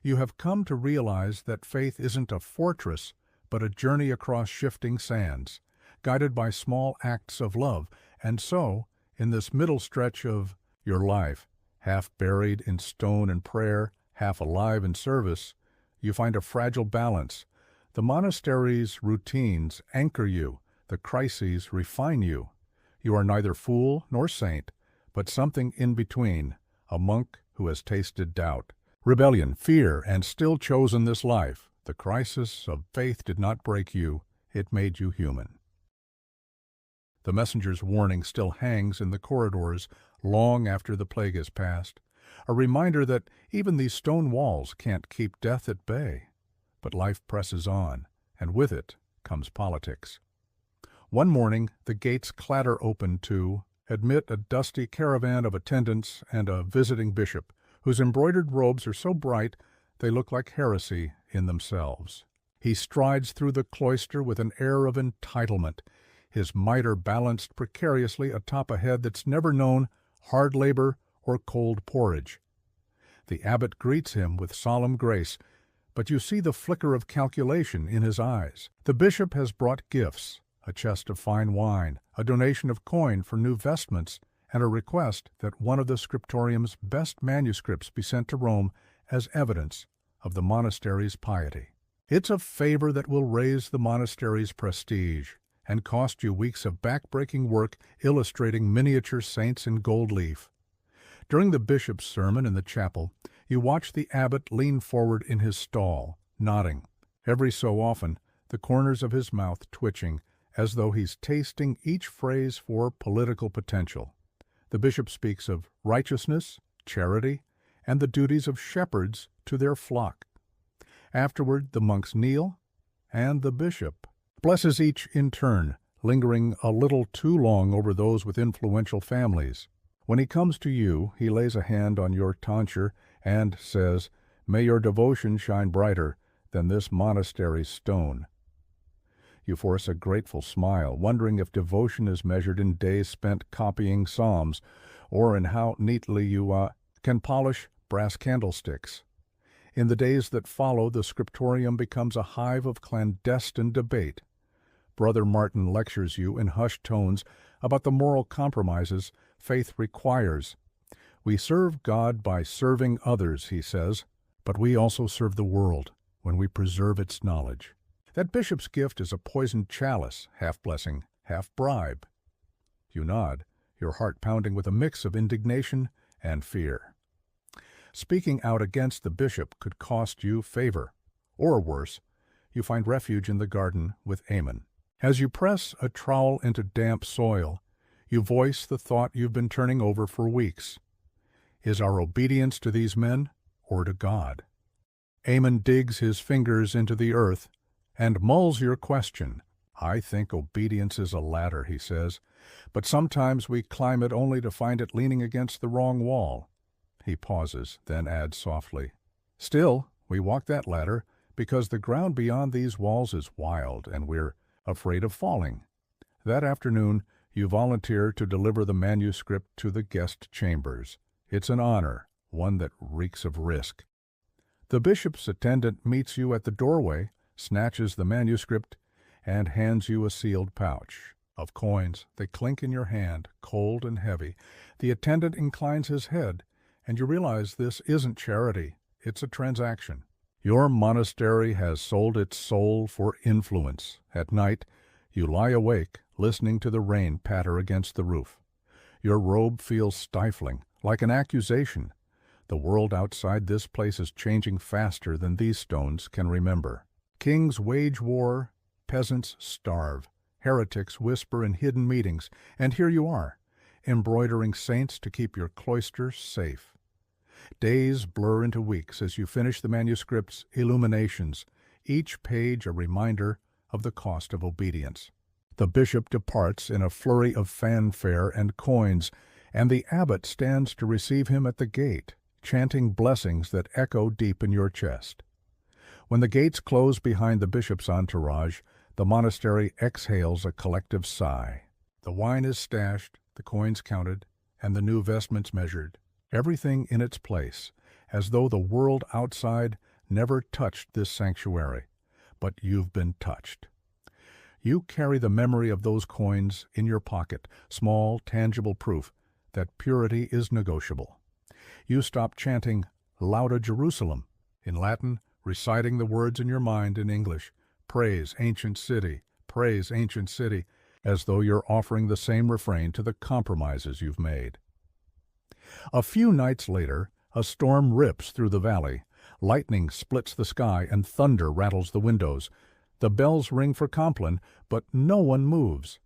Speaker 1: You have come to realize that faith isn't a fortress, but a journey across shifting sands, guided by small acts of love. And so, in this middle stretch of your life, half buried in stone and prayer, half alive in service, you find a fragile balance. The monastery's routines anchor you, the crises refine you. You are neither fool nor saint, but something in between, a monk who has tasted doubt, rebellion, fear, and still chosen this life. The crisis of faith did not break you, it made you human. The messenger's warning still hangs in the corridors long after the plague has passed, a reminder that even these stone walls can't keep death at bay. But life presses on, and with it comes politics. One morning, the gates clatter open to admit a dusty caravan of attendants and a visiting bishop, whose embroidered robes are so bright they look like heresy in themselves. He strides through the cloister with an air of entitlement, his mitre balanced precariously atop a head that's never known hard labor or cold porridge. The abbot greets him with solemn grace, but you see the flicker of calculation in his eyes. The bishop has brought gifts, a chest of fine wine, a donation of coin for new vestments, and a request that one of the scriptorium's best manuscripts be sent to Rome as evidence of the monastery's piety. It's a favor that will raise the monastery's prestige and cost you weeks of back-breaking work illustrating miniature saints in gold leaf. During the bishop's sermon in the chapel, you watch the abbot lean forward in his stall, nodding, every so often the corners of his mouth twitching, as though he's tasting each phrase for political potential. The bishop speaks of righteousness, charity, and the duties of shepherds to their flock. Afterward, the monks kneel, and the bishop blesses each in turn, lingering a little too long over those with influential families. When he comes to you, he lays a hand on your tonsure and says, "May your devotion shine brighter than this monastery's stone." You force a grateful smile, wondering if devotion is measured in days spent copying psalms, or in how neatly you can polish brass candlesticks. In the days that follow, the scriptorium becomes a hive of clandestine debate. Brother Martin lectures you in hushed tones about the moral compromises faith requires. We serve God by serving others, he says, but we also serve the world when we preserve its knowledge. That bishop's gift is a poisoned chalice, half blessing, half bribe. You nod, your heart pounding with a mix of indignation and fear. Speaking out against the bishop could cost you favor, or worse, you find refuge in the garden with Amen. As you press a trowel into damp soil, you voice the thought you've been turning over for weeks. Is our obedience to these men or to God? Amen digs his fingers into the earth and mulls your question. I think obedience is a ladder, he says, but sometimes we climb it only to find it leaning against the wrong wall. He pauses, then adds softly, "Still, we walk that ladder because the ground beyond these walls is wild and we're afraid of falling." That afternoon, you volunteer to deliver the manuscript to the guest chambers. It's an honor, one that reeks of risk. The bishop's attendant meets you at the doorway, snatches the manuscript, and hands you a sealed pouch of coins. They clink in your hand, cold and heavy. The attendant inclines his head, and you realize this isn't charity, it's a transaction. Your monastery has sold its soul for influence. At night, you lie awake, listening to the rain patter against the roof. Your robe feels stifling, like an accusation. The world outside this place is changing faster than these stones can remember. Kings wage war, peasants starve, heretics whisper in hidden meetings, and here you are, embroidering saints to keep your cloister safe. Days blur into weeks as you finish the manuscript's illuminations, each page a reminder of the cost of obedience. The bishop departs in a flurry of fanfare and coins, and the abbot stands to receive him at the gate, chanting blessings that echo deep in your chest. When the gates close behind the bishop's entourage, the monastery exhales a collective sigh. The wine is stashed, the coins counted, and the new vestments measured, everything in its place, as though the world outside never touched this sanctuary. But you've been touched. You carry the memory of those coins in your pocket, small, tangible proof that purity is negotiable. You stop chanting Lauda Jerusalem in Latin, reciting the words in your mind in English, praise ancient city, as though you're offering the same refrain to the compromises you've made. A few nights later, a storm rips through the valley. Lightning splits the sky and thunder rattles the windows. The bells ring for Compline, but no one moves.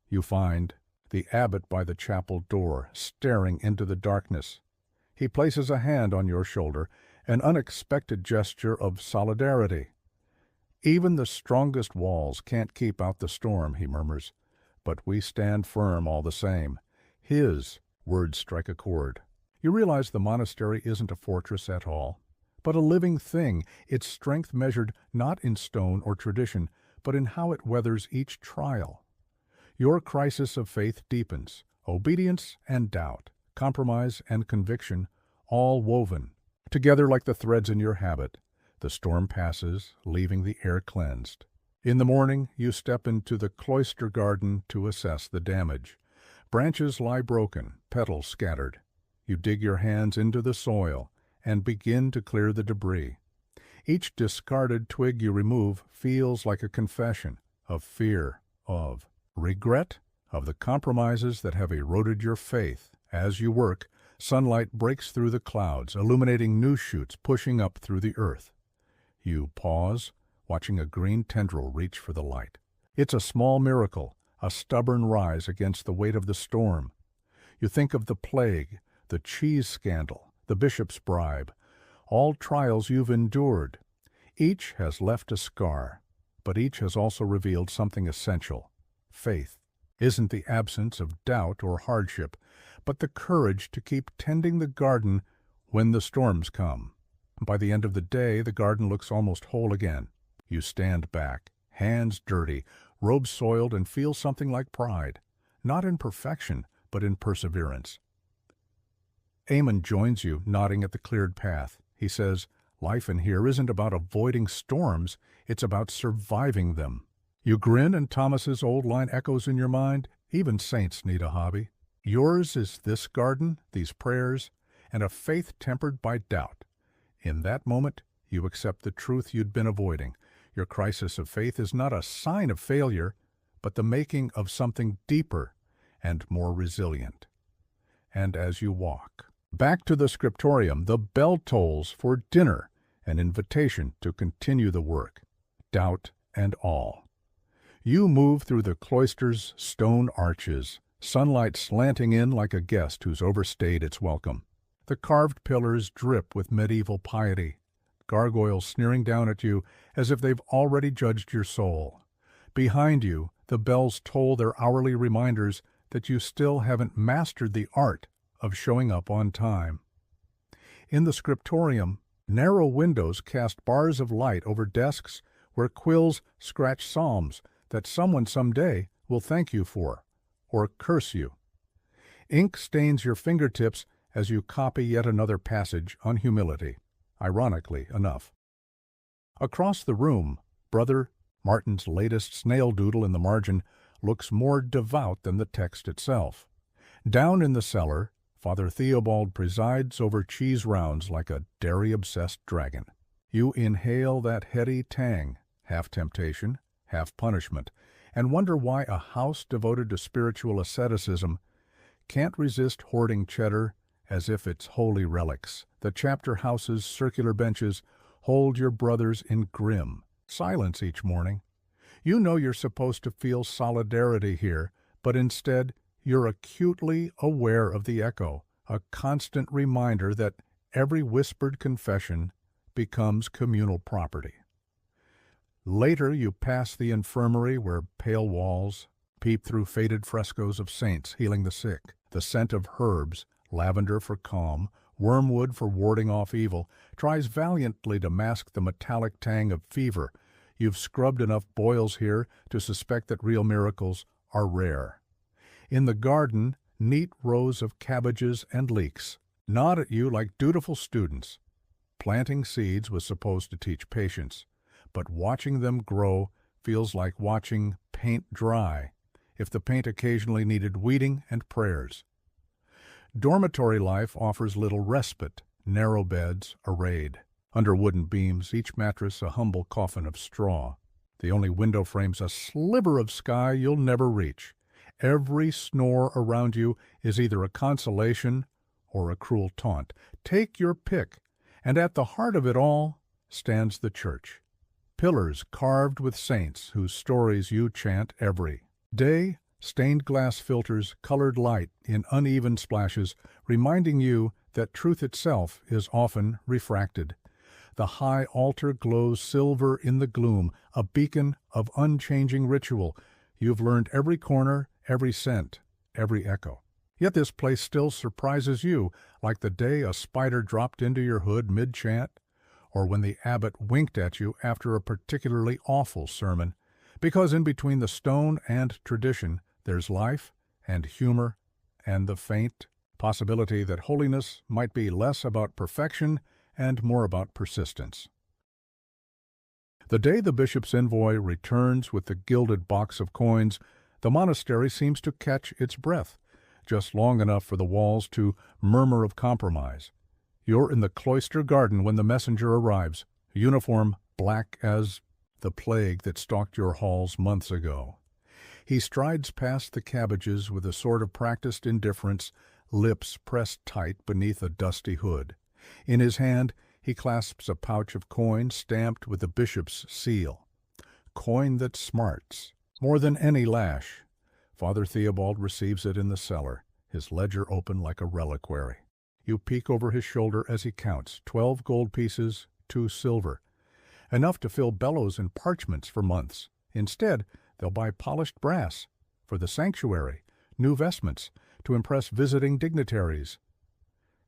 Speaker 1: You find the abbot by the chapel door, staring into the darkness. He places a hand on your shoulder, an unexpected gesture of solidarity. Even the strongest walls can't keep out the storm, he murmurs, but we stand firm all the same. His words strike a chord. You realize the monastery isn't a fortress at all, but a living thing, its strength measured not in stone or tradition, but in how it weathers each trial. Your crisis of faith deepens, obedience and doubt, compromise and conviction, all woven together like the threads in your habit. The storm passes, leaving the air cleansed. In the morning, you step into the cloister garden to assess the damage. Branches lie broken, petals scattered. You dig your hands into the soil and begin to clear the debris. Each discarded twig you remove feels like a confession of fear, of regret, of the compromises that have eroded your faith. As you work, sunlight breaks through the clouds, illuminating new shoots pushing up through the earth. You pause, watching a green tendril reach for the light. It's a small miracle, a stubborn rise against the weight of the storm. You think of the plague, the cheese scandal, the bishop's bribe, all trials you've endured. Each has left a scar, but each has also revealed something essential. Faith isn't the absence of doubt or hardship, but the courage to keep tending the garden when the storms come. By the end of the day, the garden looks almost whole again. You stand back, hands dirty, robes soiled, and feel something like pride, not in perfection, but in perseverance. Eamon joins you, nodding at the cleared path. He says, life in here isn't about avoiding storms, it's about surviving them. You grin and Thomas's old line echoes in your mind, even saints need a hobby. Yours is this garden, these prayers, and a faith tempered by doubt. In that moment, you accept the truth you'd been avoiding. Your crisis of faith is not a sign of failure, but the making of something deeper and more resilient. And as you walk back to the scriptorium, the bell tolls for dinner, an invitation to continue the work, doubt and all. You move through the cloister's stone arches, sunlight slanting in like a guest who's overstayed its welcome. The carved pillars drip with medieval piety, gargoyles sneering down at you as if they've already judged your soul. Behind you, the bells toll their hourly reminders that you still haven't mastered the art of showing up on time. In the scriptorium, narrow windows cast bars of light over desks where quills scratch psalms that someone someday will thank you for, or curse you. Ink stains your fingertips as you copy yet another passage on humility, ironically enough. Across the room, Brother Martin's latest snail doodle in the margin looks more devout than the text itself. Down in the cellar, Father Theobald presides over cheese rounds like a dairy-obsessed dragon. You inhale that heady tang, half temptation, half punishment, and wonder why a house devoted to spiritual asceticism can't resist hoarding cheddar as if it's holy relics. The chapter house's circular benches hold your brothers in grim silence each morning. You know you're supposed to feel solidarity here, but instead you're acutely aware of the echo, a constant reminder that every whispered confession becomes communal property. Later you pass the infirmary where pale walls, peep through faded frescoes of saints healing the sick. The scent of herbs, lavender for calm, wormwood for warding off evil, tries valiantly to mask the metallic tang of fever. You've scrubbed enough boils here to suspect that real miracles are rare. In the garden, neat rows of cabbages and leeks nod at you like dutiful students. Planting seeds was supposed to teach patience, but watching them grow feels like watching paint dry, if the paint occasionally needed weeding and prayers. Dormitory life offers little respite, narrow beds arrayed. Under wooden beams, each mattress a humble coffin of straw. The only window frames a sliver of sky you'll never reach. Every snore around you is either a consolation or a cruel taunt. Take your pick, and at the heart of it all stands the church. Pillars carved with saints whose stories you chant every day, stained glass filters colored light in uneven splashes, reminding you that truth itself is often refracted. The high altar glows silver in the gloom, a beacon of unchanging ritual. You've learned every corner, every scent, every echo. Yet this place still surprises you, like the day a spider dropped into your hood mid-chant, or when the abbot winked at you after a particularly awful sermon, because in between the stone and tradition there's life and humor and the faint possibility that holiness might be less about perfection and more about persistence. The day the bishop's envoy returns with the gilded box of coins, the monastery seems to catch its breath, just long enough for the walls to murmur of compromise. You're in the cloister garden when the messenger arrives, uniform black as the plague that stalked your halls months ago. He strides past the cabbages with a sort of practiced indifference, lips pressed tight beneath a dusty hood. In his hand he clasps a pouch of coin stamped with the bishop's seal. Coin that smarts, more than any lash. Father Theobald receives it in the cellar, his ledger open like a reliquary. You peek over his shoulder as he counts, 12 gold pieces, 2 silver. Enough to fill bellows and parchments for months. Instead, they'll buy polished brass for the sanctuary, new vestments to impress visiting dignitaries.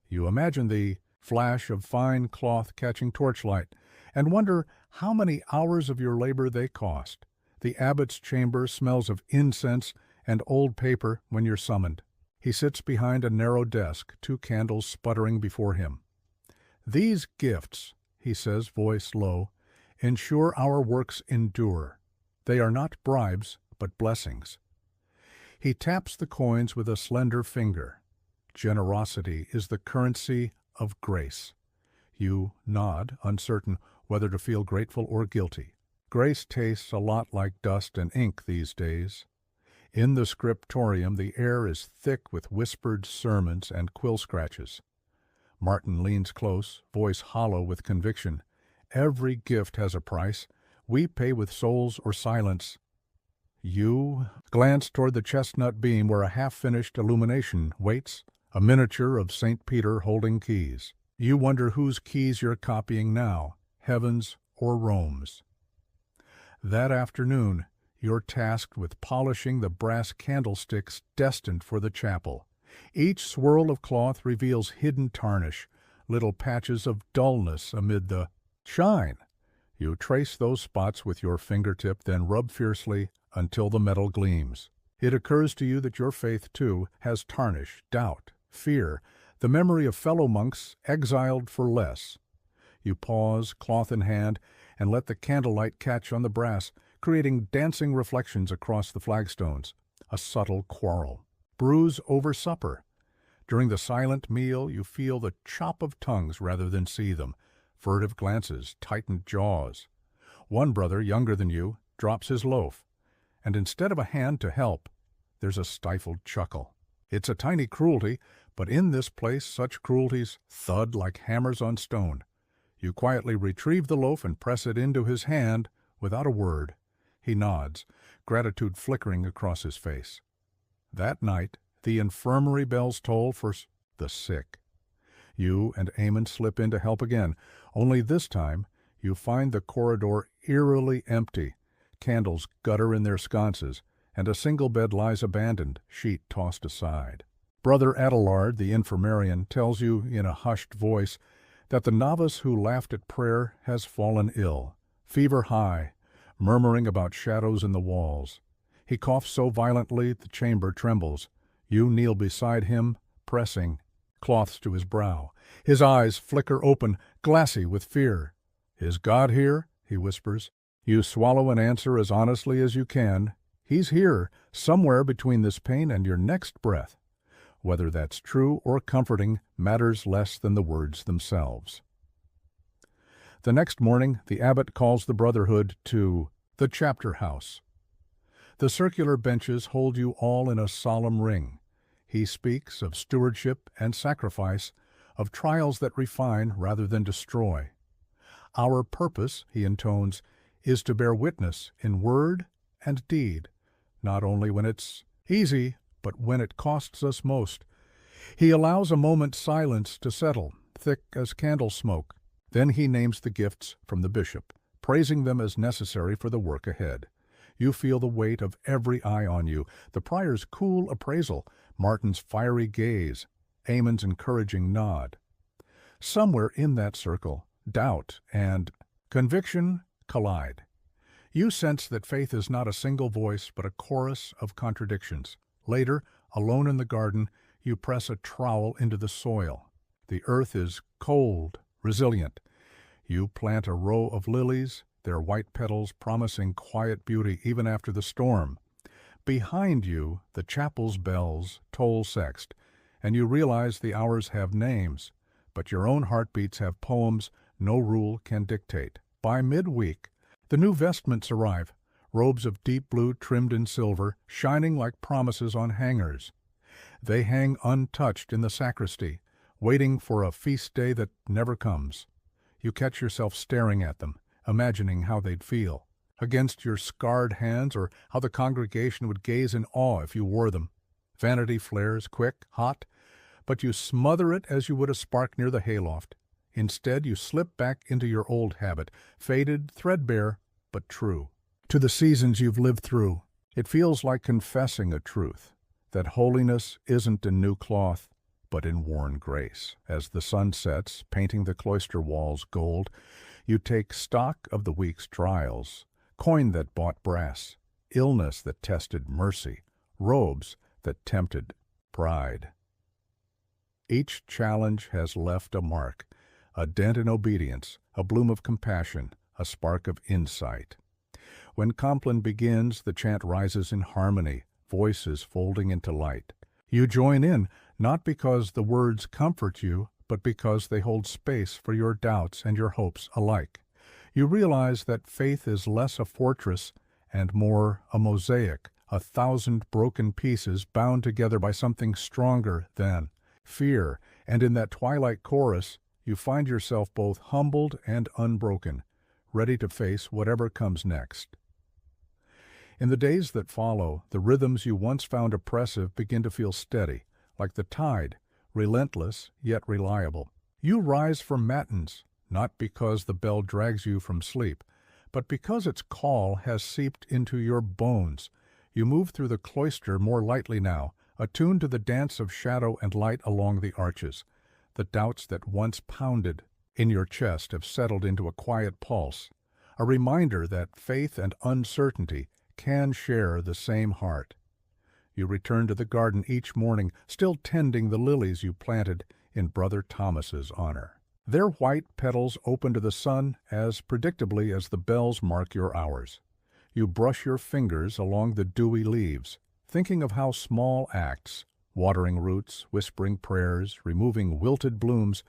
Speaker 1: You imagine the flash of fine cloth catching torchlight and wonder how many hours of your labor they cost. The abbot's chamber smells of incense and old paper when you're summoned. He sits behind a narrow desk, 2 candles sputtering before him. "These gifts," he says, voice low, "ensure our works endure. They are not bribes, but blessings." He taps the coins with a slender finger. Generosity is the currency of grace. You nod, uncertain whether to feel grateful or guilty. Grace tastes a lot like dust and ink these days. In the scriptorium, the air is thick with whispered sermons and quill scratches. Martin leans close, voice hollow with conviction. Every gift has a price. We pay with souls or silence. You glance toward the chestnut beam where a half-finished illumination waits, a miniature of St. Peter holding keys. You wonder whose keys you're copying now, heaven's or Rome's. That afternoon, you're tasked with polishing the brass candlesticks destined for the chapel. Each swirl of cloth reveals hidden tarnish, little patches of dullness amid the shine. You trace those spots with your fingertip, then rub fiercely until the metal gleams. It occurs to you that your faith, too, has tarnish, doubt, fear, the memory of fellow monks exiled for less. You pause, cloth in hand, and let the candlelight catch on the brass, creating dancing reflections across the flagstones. A subtle quarrel. Brews over supper. During the silent meal, you feel the chop of tongues rather than see them. Furtive glances, tightened jaws. One brother, younger than you, drops his loaf, and instead of a hand to help, there's a stifled chuckle. It's a tiny cruelty, but in this place such cruelties thud like hammers on stone. You quietly retrieve the loaf and press it into his hand without a word. He nods, gratitude flickering across his face. That night, the infirmary bells toll for the sick. You and Eamon slip in to help again, only this time you find the corridor eerily empty. Candles gutter in their sconces, and a single bed lies abandoned, sheet tossed aside. Brother Adelard, the infirmarian, tells you in a hushed voice that the novice who laughed at prayer has fallen ill, fever high, murmuring about shadows in the walls. He coughs so violently the chamber trembles. You kneel beside him, pressing, cloths to his brow. His eyes flicker open, glassy with fear. "Is God here?" he whispers. You swallow an answer as honestly as you can. He's here, somewhere between this pain and your next breath. Whether that's true or comforting matters less than the words themselves. The next morning, the abbot calls the brotherhood to the chapter house. The circular benches hold you all in a solemn ring. He speaks of stewardship and sacrifice, of trials that refine rather than destroy. Our purpose, he intones, is to bear witness in word and deed, not only when it's easy, but when it costs us most. He allows a moment's silence to settle, thick as candle smoke. Then he names the gifts from the bishop, praising them as necessary for the work ahead. You feel the weight of every eye on you, the prior's cool appraisal, Martin's fiery gaze, Amon's encouraging nod. Somewhere in that circle, doubt and conviction collide. You sense that faith is not a single voice, but a chorus of contradictions. Later, alone in the garden, you press a trowel into the soil. The earth is cold, resilient. You plant a row of lilies, their white petals promising quiet beauty even after the storm. Behind you, the chapel's bells toll sext, and you realize the hours have names, but your own heartbeats have poems no rule can dictate. By midweek, the new vestments arrive, robes of deep blue trimmed in silver, shining like promises on hangers. They hang untouched in the sacristy, waiting for a feast day that never comes. You catch yourself staring at them, imagining how they'd feel against your scarred hands, or how the congregation would gaze in awe if you wore them. Vanity flares, quick, hot, but you smother it as you would a spark near the hayloft. Instead, you slip back into your old habit, faded, threadbare, but true. To the seasons you've lived through, it feels like confessing a truth, that holiness isn't in new cloth, but in worn grace. As the sun sets, painting the cloister walls gold, you take stock of the week's trials, coin that bought brass, illness that tested mercy, robes that tempted pride. Each challenge has left a mark, a dent in obedience, a bloom of compassion, a spark of insight. When Compline begins, the chant rises in harmony, voices folding into light. You join in, not because the words comfort you, but because they hold space for your doubts and your hopes alike. You realize that faith is less a fortress and more a mosaic, 1,000 broken pieces bound together by something stronger than fear, and in that twilight chorus, you find yourself both humbled and unbroken, ready to face whatever comes next. In the days that follow, the rhythms you once found oppressive begin to feel steady, like the tide, relentless yet reliable. You rise from matins, not because the bell drags you from sleep, but because its call has seeped into your bones. You move through the cloister more lightly now, attuned to the dance of shadow and light along the arches. The doubts that once pounded in your chest have settled into a quiet pulse, a reminder that faith and uncertainty can share the same heart. You return to the garden each morning, still tending the lilies you planted in Brother Thomas's honor. Their white petals open to the sun as predictably as the bells mark your hours. You brush your fingers along the dewy leaves, thinking of how small acts, watering roots, whispering prayers, removing wilted blooms,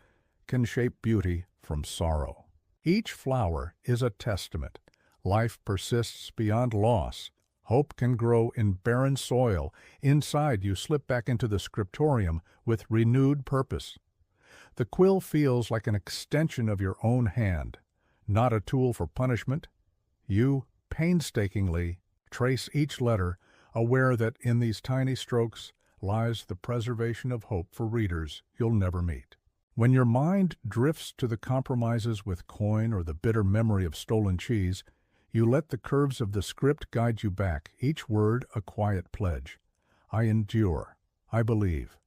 Speaker 1: can shape beauty from sorrow. Each flower is a testament. Life persists beyond loss. Hope can grow in barren soil. Inside, you slip back into the scriptorium with renewed purpose. The quill feels like an extension of your own hand, not a tool for punishment. You painstakingly trace each letter, aware that in these tiny strokes lies the preservation of hope for readers you'll never meet. When your mind drifts to the compromises with coin or the bitter memory of stolen cheese, You let the curves of the script guide you back, each word a quiet pledge. I endure. I believe.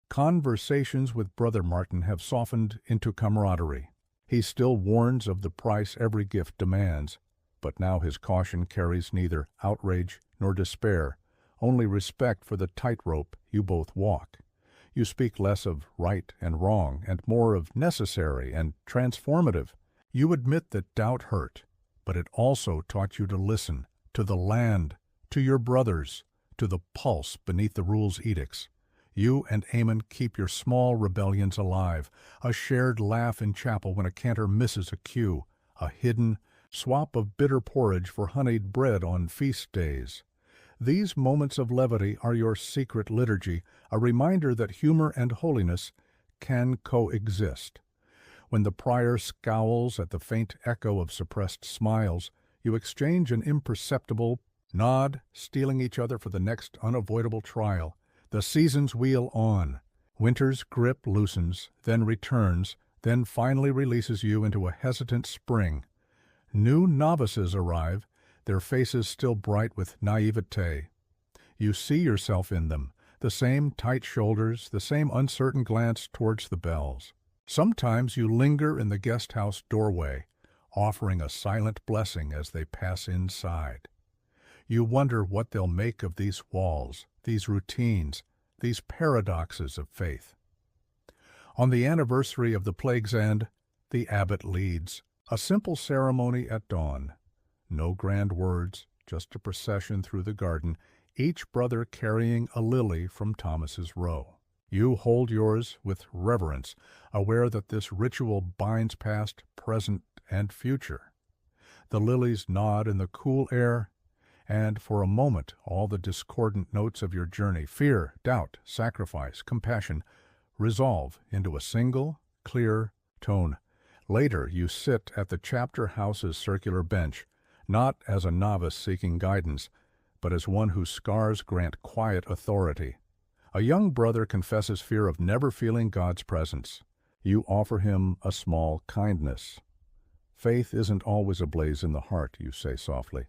Speaker 1: Conversations with Brother Martin have softened into camaraderie. He still warns of the price every gift demands, but now his caution carries neither outrage nor despair, only respect for the tightrope you both walk. You speak less of right and wrong and more of necessary and transformative. You admit that doubt hurt, but it also taught you to listen, to the land, to your brothers, to the pulse beneath the rule's edicts. You and Amon keep your small rebellions alive, a shared laugh in chapel when a cantor misses a cue, a hidden swap of bitter porridge for honeyed bread on feast days. These moments of levity are your secret liturgy, a reminder that humor and holiness can coexist. When the prior scowls at the faint echo of suppressed smiles, you exchange an imperceptible nod, steeling each other for the next unavoidable trial. The seasons wheel on. Winter's grip loosens, then returns, then finally releases you into a hesitant spring. New novices arrive, their faces still bright with naivete. You see yourself in them, the same tight shoulders, the same uncertain glance towards the bells. Sometimes you linger in the guest house doorway, offering a silent blessing as they pass inside. You wonder what they'll make of these walls, these routines, these paradoxes of faith. On the anniversary of the plague's end, the abbot leads, a simple ceremony at dawn. No grand words, just a procession through the garden, each brother carrying a lily from Thomas's row. You hold yours with reverence, aware that this ritual binds past, present, and future. The lilies nod in the cool air, and for a moment all the discordant notes of your journey, fear, doubt, sacrifice, compassion, resolve into a single, clear tone. Later you sit at the chapter house's circular bench, not as a novice seeking guidance, but as one whose scars grant quiet authority. A young brother confesses fear of never feeling God's presence. You offer him a small kindness. Faith isn't always ablaze in the heart, you say softly.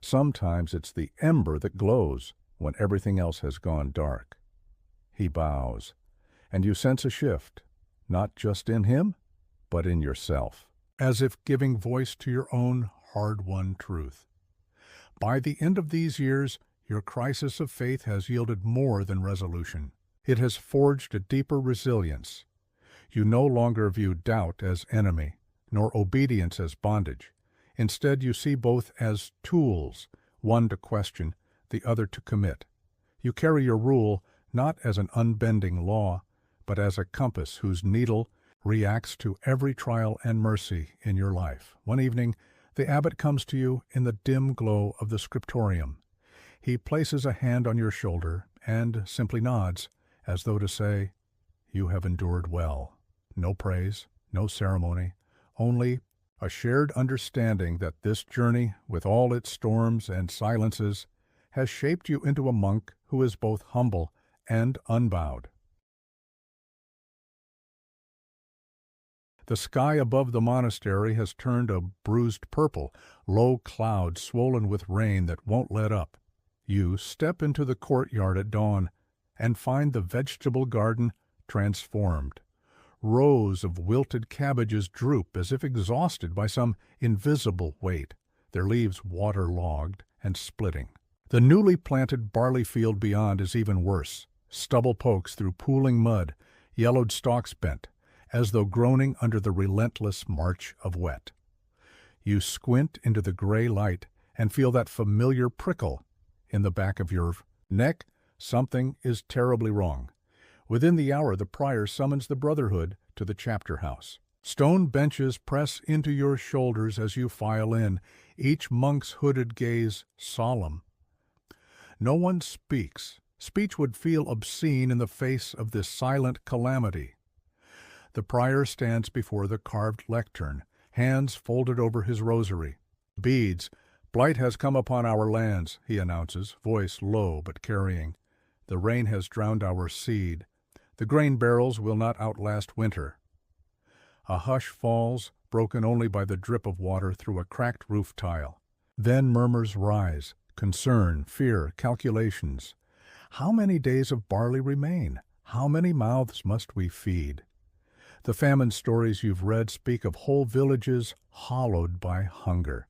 Speaker 1: Sometimes it's the ember that glows when everything else has gone dark. He bows, and you sense a shift, not just in him, but in yourself, as if giving voice to your own hard-won truth. By the end of these years, your crisis of faith has yielded more than resolution. It has forged a deeper resilience. You no longer view doubt as enemy, nor obedience as bondage. Instead, you see both as tools, one to question, the other to commit. You carry your rule not as an unbending law, but as a compass whose needle reacts to every trial and mercy in your life. One evening, the abbot comes to you in the dim glow of the scriptorium. He places a hand on your shoulder and simply nods, as though to say, "You have endured well." No praise, no ceremony, only a shared understanding that this journey, with all its storms and silences, has shaped you into a monk who is both humble and unbowed. The sky above the monastery has turned a bruised purple, low clouds swollen with rain that won't let up. You step into the courtyard at dawn and find the vegetable garden transformed. Rows of wilted cabbages droop as if exhausted by some invisible weight, their leaves water-logged and splitting. The newly planted barley field beyond is even worse. Stubble pokes through pooling mud, yellowed stalks bent, as though groaning under the relentless march of wet. You squint into the gray light and feel that familiar prickle in the back of your neck. Something is terribly wrong. Within the hour, the prior summons the brotherhood to the chapter house. Stone benches press into your shoulders as you file in, each monk's hooded gaze solemn. No one speaks. Speech would feel obscene in the face of this silent calamity. The prior stands before the carved lectern, hands folded over his rosary. Beads. "Blight has come upon our lands," he announces, voice low but carrying. "The rain has drowned our seed. The grain barrels will not outlast winter." A hush falls, broken only by the drip of water through a cracked roof tile. Then murmurs rise, concern, fear, calculations. How many days of barley remain? How many mouths must we feed? The famine stories you've read speak of whole villages hollowed by hunger.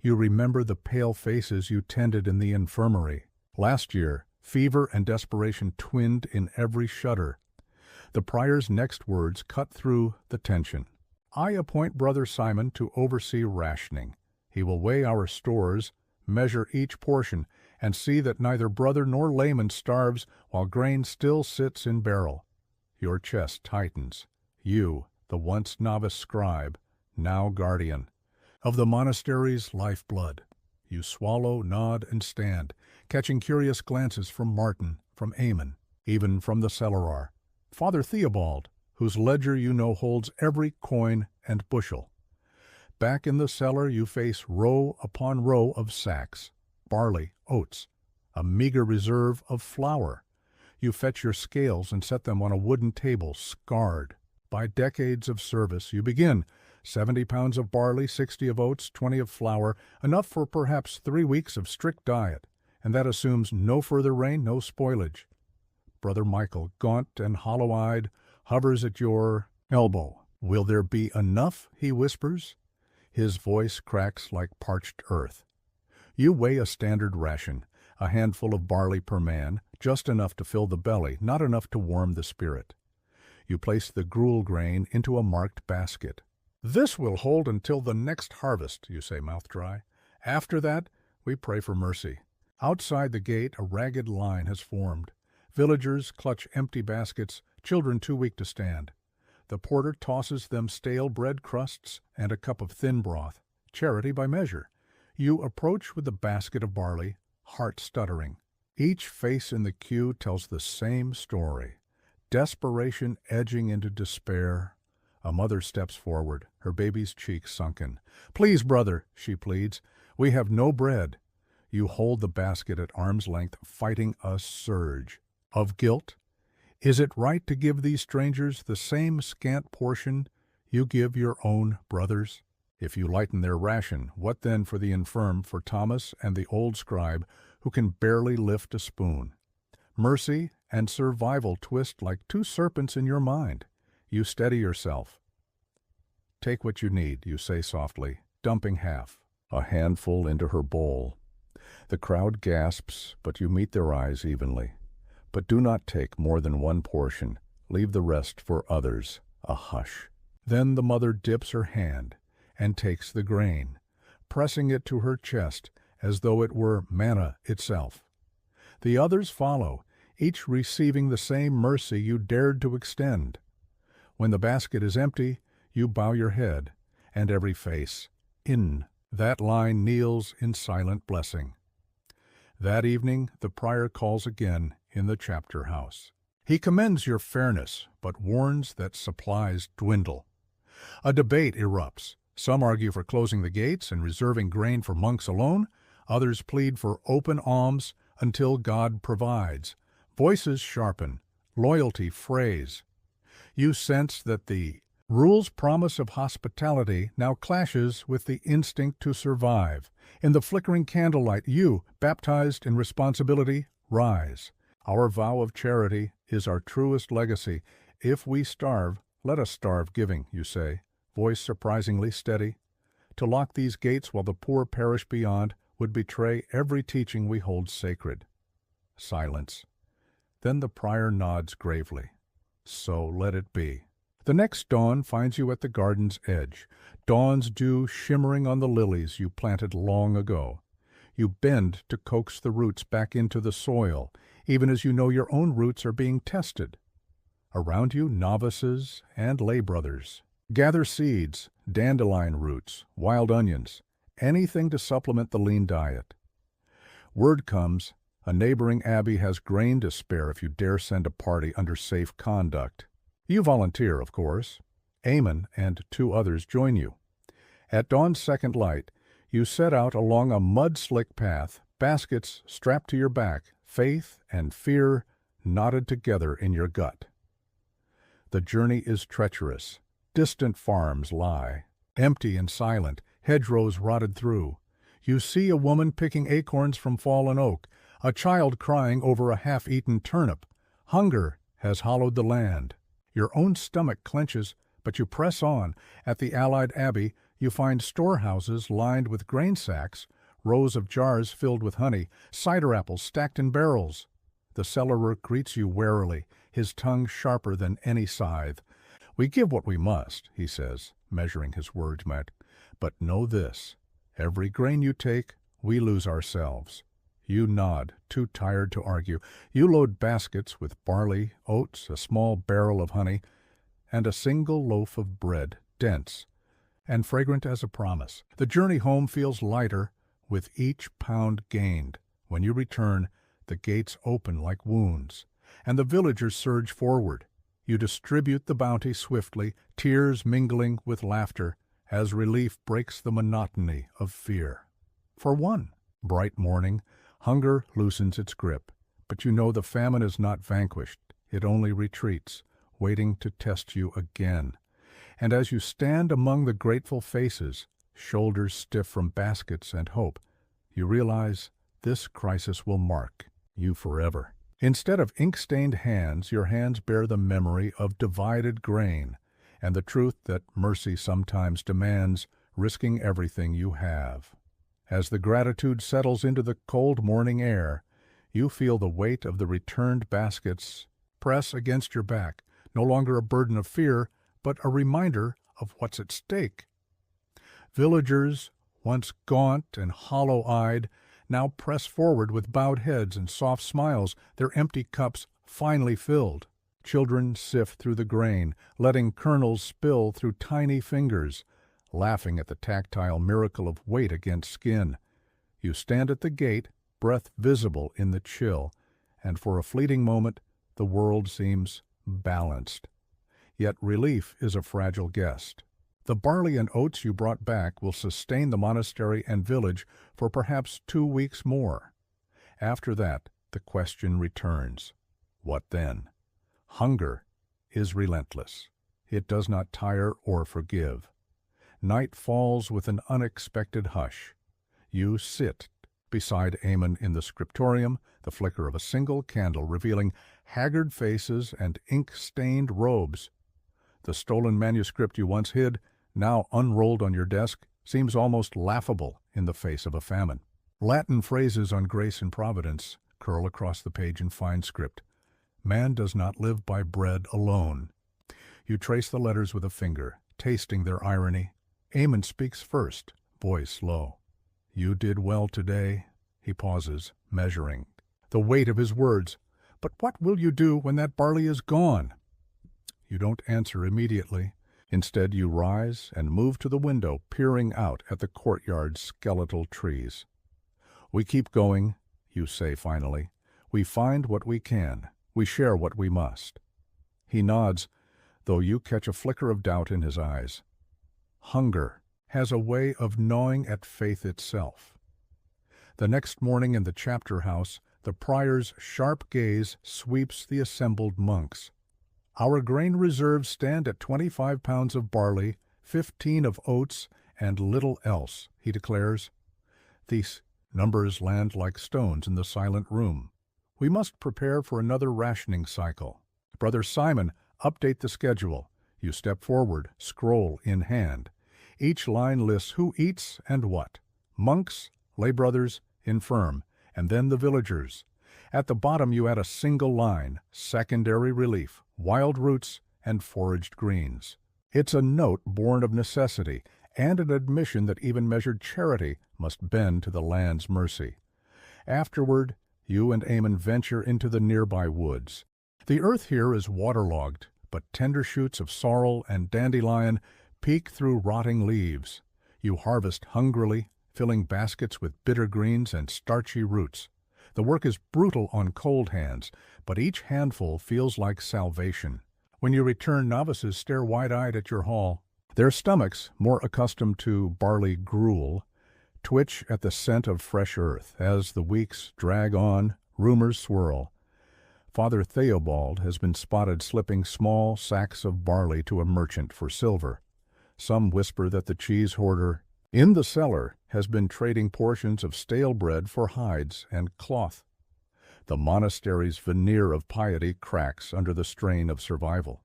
Speaker 1: You remember the pale faces you tended in the infirmary. Last year, fever and desperation twinned in every shudder. The prior's next words cut through the tension. I appoint Brother Simon to oversee rationing. He will weigh our stores, measure each portion, and see that neither brother nor layman starves while grain still sits in barrel. Your chest tightens. You, the once novice scribe, now guardian, of the monastery's lifeblood. You swallow, nod, and stand, catching curious glances from Martin, from Ammon, even from the cellarer, Father Theobald, whose ledger you know holds every coin and bushel. Back in the cellar you face row upon row of sacks, barley, oats, a meager reserve of flour. You fetch your scales and set them on a wooden table, scarred. By decades of service, you begin 70 pounds of barley, 60 of oats, 20 of flour, enough for perhaps 3 weeks of strict diet, and that assumes no further rain, no spoilage. Brother Michael, gaunt and hollow-eyed, hovers at your elbow. Will there be enough? He whispers. His voice cracks like parched earth. You weigh a standard ration, a handful of barley per man, just enough to fill the belly, not enough to warm the spirit. You place the gruel grain into a marked basket. This will hold until the next harvest, you say, mouth dry. After that, we pray for mercy. Outside the gate, a ragged line has formed. Villagers clutch empty baskets, children too weak to stand. The porter tosses them stale bread crusts and a cup of thin broth, charity by measure. You approach with a basket of barley, heart stuttering. Each face in the queue tells the same story. Desperation edging into despair. A mother steps forward, her baby's cheeks sunken. Please, brother, she pleads, we have no bread. You hold the basket at arm's length, fighting a surge. Of guilt? Is it right to give these strangers the same scant portion you give your own brothers? If you lighten their ration, what then for the infirm, for Thomas and the old scribe who can barely lift a spoon? Mercy and survival twist like two serpents in your mind. You steady yourself. Take what you need, you say softly, dumping half, a handful into her bowl. The crowd gasps, but you meet their eyes evenly. But do not take more than one portion. Leave the rest for others. A hush. Then the mother dips her hand and takes the grain, pressing it to her chest as though it were manna itself. The others follow, each receiving the same mercy you dared to extend. When the basket is empty, you bow your head, and every face, in that line, kneels in silent blessing. That evening the prior calls again in the chapter house. He commends your fairness, but warns that supplies dwindle. A debate erupts. Some argue for closing the gates and reserving grain for monks alone. Others plead for open alms until God provides. Voices sharpen. Loyalty frays. You sense that the rule's promise of hospitality now clashes with the instinct to survive. In the flickering candlelight, you, baptized in responsibility, rise. Our vow of charity is our truest legacy. If we starve, let us starve giving, you say, voice surprisingly steady. To lock these gates while the poor perish beyond would betray every teaching we hold sacred. Silence. Then the prior nods gravely. So let it be. The next dawn finds you at the garden's edge, dawn's dew shimmering on the lilies you planted long ago. You bend to coax the roots back into the soil, even as you know your own roots are being tested. Around you, novices and lay brothers. Gather seeds, dandelion roots, wild onions, anything to supplement the lean diet. Word comes, a neighboring abbey has grain to spare if you dare send a party under safe conduct. You volunteer, of course. Ammon and 2 others join you. At dawn's second light, you set out along a mud-slick path, baskets strapped to your back, faith and fear knotted together in your gut. The journey is treacherous. Distant farms lie, empty and silent, hedgerows rotted through. You see a woman picking acorns from fallen oak, a child crying over a half-eaten turnip. Hunger has hollowed the land. Your own stomach clenches, but you press on. At the Allied Abbey, you find storehouses lined with grain sacks, rows of jars filled with honey, cider apples stacked in barrels. The cellarer greets you warily, his tongue sharper than any scythe. "We give what we must," he says, measuring his words, "but know this, every grain you take, we lose ourselves." You nod, too tired to argue. You load baskets with barley, oats, a small barrel of honey, and a single loaf of bread, dense and fragrant as a promise. The journey home feels lighter with each pound gained. When you return, the gates open like wounds, and the villagers surge forward. You distribute the bounty swiftly, tears mingling with laughter, as relief breaks the monotony of fear. For one bright morning, hunger loosens its grip, but you know the famine is not vanquished. It only retreats, waiting to test you again. And as you stand among the grateful faces, shoulders stiff from baskets and hope, you realize this crisis will mark you forever. Instead of ink-stained hands, your hands bear the memory of divided grain and the truth that mercy sometimes demands, risking everything you have. As the gratitude settles into the cold morning air, you feel the weight of the returned baskets press against your back, no longer a burden of fear, but a reminder of what's at stake. Villagers, once gaunt and hollow-eyed, now press forward with bowed heads and soft smiles, their empty cups finely filled. Children sift through the grain, letting kernels spill through tiny fingers, laughing at the tactile miracle of weight against skin. You stand at the gate, breath visible in the chill, and for a fleeting moment the world seems balanced. Yet relief is a fragile guest. The barley and oats you brought back will sustain the monastery and village for perhaps 2 weeks more. After that, the question returns. What then? Hunger is relentless. It does not tire or forgive. Night falls with an unexpected hush. You sit beside Ammon in the scriptorium, the flicker of a single candle revealing haggard faces and ink-stained robes. The stolen manuscript you once hid, now unrolled on your desk, seems almost laughable in the face of a famine. Latin phrases on grace and providence curl across the page in fine script. Man does not live by bread alone. You trace the letters with a finger, tasting their irony. Ammon speaks first, voice low. "You did well today." He pauses, measuring the weight of his words. "But what will you do when that barley is gone?" You don't answer immediately. Instead, you rise and move to the window, peering out at the courtyard's skeletal trees. "We keep going," you say finally. "We find what we can. We share what we must." He nods, though you catch a flicker of doubt in his eyes. Hunger has a way of gnawing at faith itself. The next morning in the chapter house, the prior's sharp gaze sweeps the assembled monks. "Our grain reserves stand at 25 pounds of barley, 15 of oats, and little else," he declares. These numbers land like stones in the silent room. "We must prepare for another rationing cycle. Brother Simon, update the schedule." You step forward, scroll in hand. Each line lists who eats and what. Monks, lay brothers, infirm, and then the villagers. At the bottom you add a single line, secondary relief, wild roots, and foraged greens. It's a note born of necessity, and an admission that even measured charity must bend to the land's mercy. Afterward, you and Ammon venture into the nearby woods. The earth here is waterlogged, but tender shoots of sorrel and dandelion peek through rotting leaves. You harvest hungrily, filling baskets with bitter greens and starchy roots. The work is brutal on cold hands, but each handful feels like salvation. When you return, novices stare wide-eyed at your haul. Their stomachs, more accustomed to barley gruel, twitch at the scent of fresh earth. As the weeks drag on, rumors swirl. Father Theobald has been spotted slipping small sacks of barley to a merchant for silver. Some whisper that the cheese hoarder in the cellar has been trading portions of stale bread for hides and cloth. The monastery's veneer of piety cracks under the strain of survival.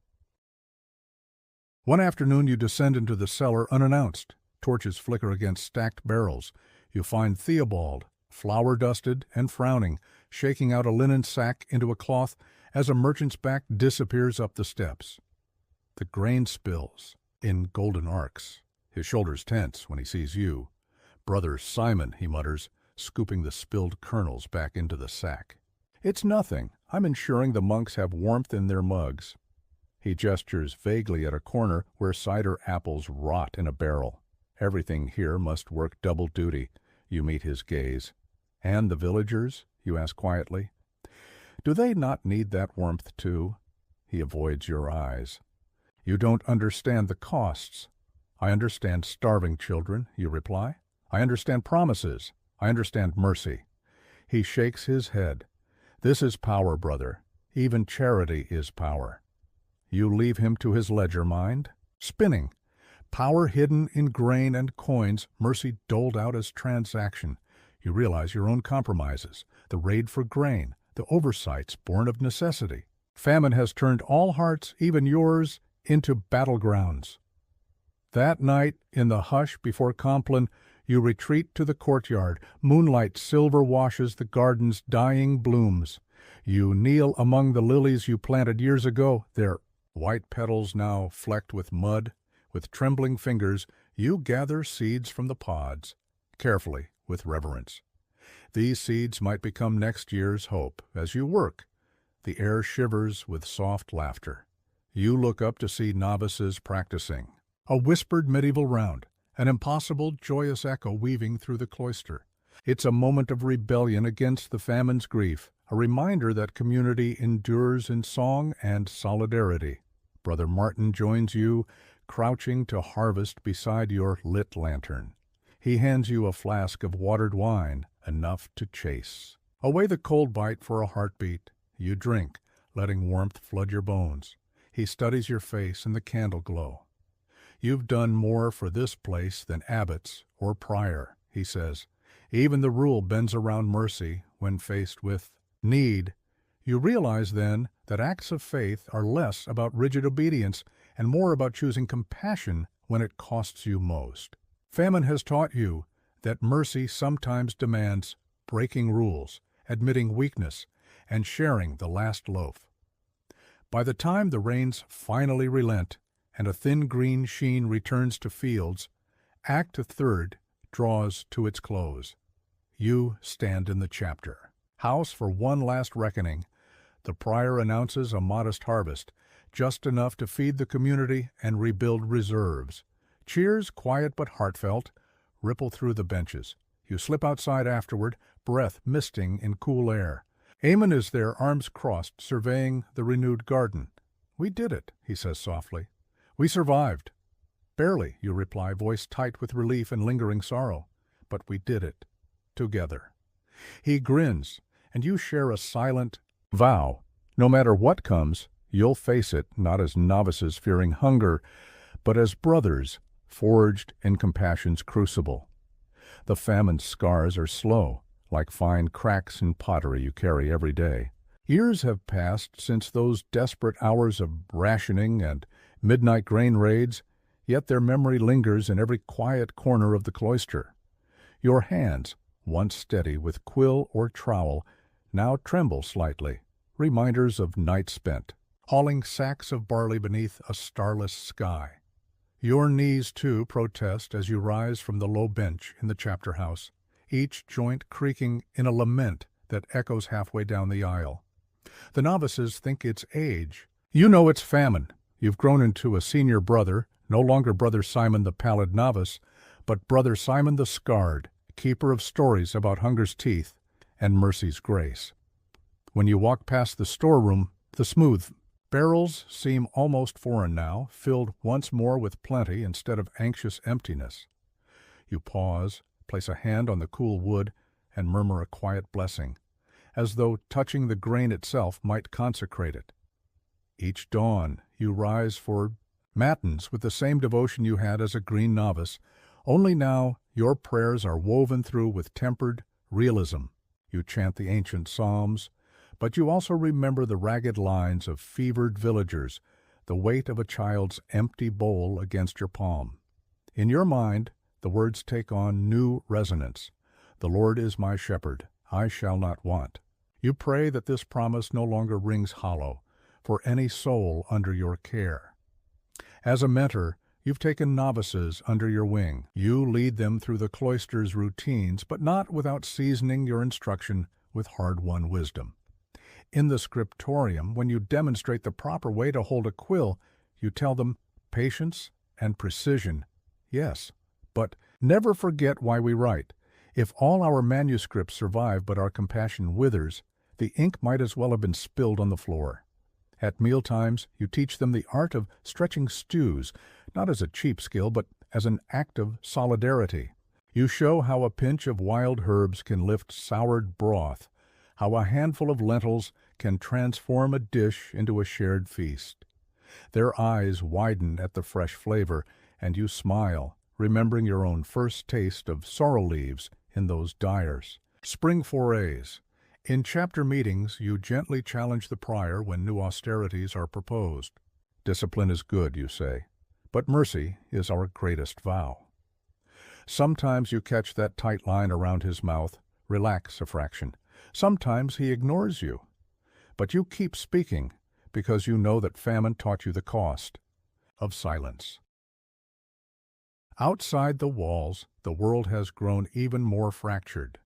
Speaker 1: One afternoon you descend into the cellar unannounced. Torches flicker against stacked barrels. You find Theobald, flour-dusted and frowning, shaking out a linen sack into a cloth as a merchant's back disappears up the steps. The grain spills in golden arcs. His shoulders tense when he sees you. "Brother Simon," he mutters, scooping the spilled kernels back into the sack. "It's nothing. I'm ensuring the monks have warmth in their mugs." He gestures vaguely at a corner where cider apples rot in a barrel. "Everything here must work double duty." You meet his gaze. "And the villagers?" you ask quietly. "Do they not need that warmth too?" He avoids your eyes. "You don't understand the costs." "I understand starving children," you reply. "I understand promises. I understand mercy." He shakes his head. "This is power, brother. Even charity is power." You leave him to his ledger mind, spinning. Power hidden in grain and coins, mercy doled out as transaction. You realize your own compromises, the raid for grain, the oversights born of necessity. Famine has turned all hearts, even yours, into battlegrounds. That night, in the hush before Compline, you retreat to the courtyard. Moonlight silver washes the garden's dying blooms. You kneel among the lilies you planted years ago, their white petals now flecked with mud. With trembling fingers, you gather seeds from the pods, carefully, with reverence. These seeds might become next year's hope. As you work, the air shivers with soft laughter. You look up to see novices practicing. A whispered medieval round, an impossible, joyous echo weaving through the cloister. It's a moment of rebellion against the famine's grief, a reminder that community endures in song and solidarity. Brother Martin joins you, crouching to harvest beside your lit lantern. He hands you a flask of watered wine, enough to chase away the cold bite for a heartbeat. You drink, letting warmth flood your bones. He studies your face in the candle glow. "You've done more for this place than abbots or prior," he says. "Even the rule bends around mercy when faced with need." You realize then that acts of faith are less about rigid obedience and more about choosing compassion when it costs you most. Famine has taught you that mercy sometimes demands breaking rules, admitting weakness, and sharing the last loaf. By the time the rains finally relent and a thin green sheen returns to fields, Act Third draws to its close. You stand in the chapter. House for one last reckoning. The prior announces a modest harvest, just enough to feed the community and rebuild reserves. Cheers, quiet but heartfelt, ripple through the benches. You slip outside afterward, breath misting in cool air. Eamon is there, arms crossed, surveying the renewed garden. "We did it," he says softly. "We survived." "Barely," you reply, voice tight with relief and lingering sorrow. "But we did it. Together." He grins, and you share a silent vow. No matter what comes, you'll face it not as novices fearing hunger, but as brothers forged in compassion's crucible. The famine's scars are slow, like fine cracks in pottery you carry every day. Years have passed since those desperate hours of rationing and midnight grain raids, yet their memory lingers in every quiet corner of the cloister. Your hands, once steady with quill or trowel, now tremble slightly, reminders of nights spent, hauling sacks of barley beneath a starless sky. Your knees, too, protest as you rise from the low bench in the chapter house, each joint creaking in a lament that echoes halfway down the aisle. The novices think it's age. You know it's famine. You've grown into a senior brother, no longer Brother Simon the pallid novice, but Brother Simon the scarred, keeper of stories about hunger's teeth and mercy's grace. When you walk past the storeroom, the smooth barrels seem almost foreign now, filled once more with plenty instead of anxious emptiness. You pause, place a hand on the cool wood, and murmur a quiet blessing. as though touching the grain itself might consecrate it. Each dawn you rise for matins with the same devotion you had as a green novice, only now your prayers are woven through with tempered realism. You chant the ancient psalms, but you also remember the ragged lines of fevered villagers, the weight of a child's empty bowl against your palm. In your mind, the words take on new resonance. The Lord is my shepherd, I shall not want. You pray that this promise no longer rings hollow for any soul under your care. As a mentor, you've taken novices under your wing. You lead them through the cloister's routines, but not without seasoning your instruction with hard-won wisdom. In the scriptorium, when you demonstrate the proper way to hold a quill, you tell them patience and precision, yes, but never forget why we write. If all our manuscripts survive but our compassion withers, the ink might as well have been spilled on the floor. At mealtimes, you teach them the art of stretching stews, not as a cheap skill, but as an act of solidarity. You show how a pinch of wild herbs can lift soured broth, how a handful of lentils can transform a dish into a shared feast. Their eyes widen at the fresh flavor, and you smile, remembering your own first taste of sorrel leaves in those dyers. Spring forays. In chapter meetings, you gently challenge the prior when new austerities are proposed. Discipline is good, you say, but mercy is our greatest vow. Sometimes you catch that tight line around his mouth, relax a fraction. Sometimes he ignores you. But you keep speaking because you know that famine taught you the cost of silence. Outside the walls, the world has grown even more fractured.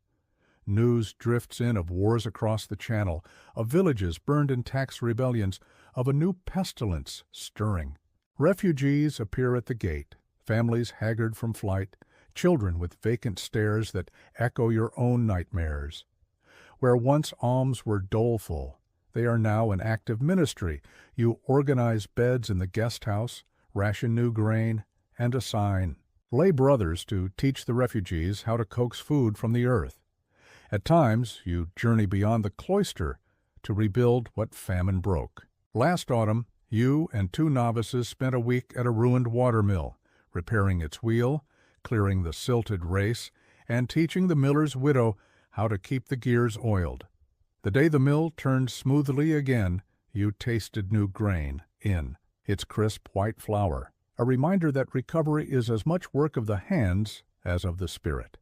Speaker 1: News drifts in of wars across the Channel, of villages burned in tax rebellions, of a new pestilence stirring. Refugees appear at the gate, families haggard from flight, children with vacant stares that echo your own nightmares. Where once alms were doleful, they are now an active ministry. You organize beds in the guest house, ration new grain, and assign lay brothers to teach the refugees how to coax food from the earth. At times, you journey beyond the cloister to rebuild what famine broke. Last autumn, you and 2 novices spent a week at a ruined watermill, repairing its wheel, clearing the silted race, and teaching the miller's widow how to keep the gears oiled. The day the mill turned smoothly again, you tasted new grain in its crisp white flour, a reminder that recovery is as much work of the hands as of the spirit.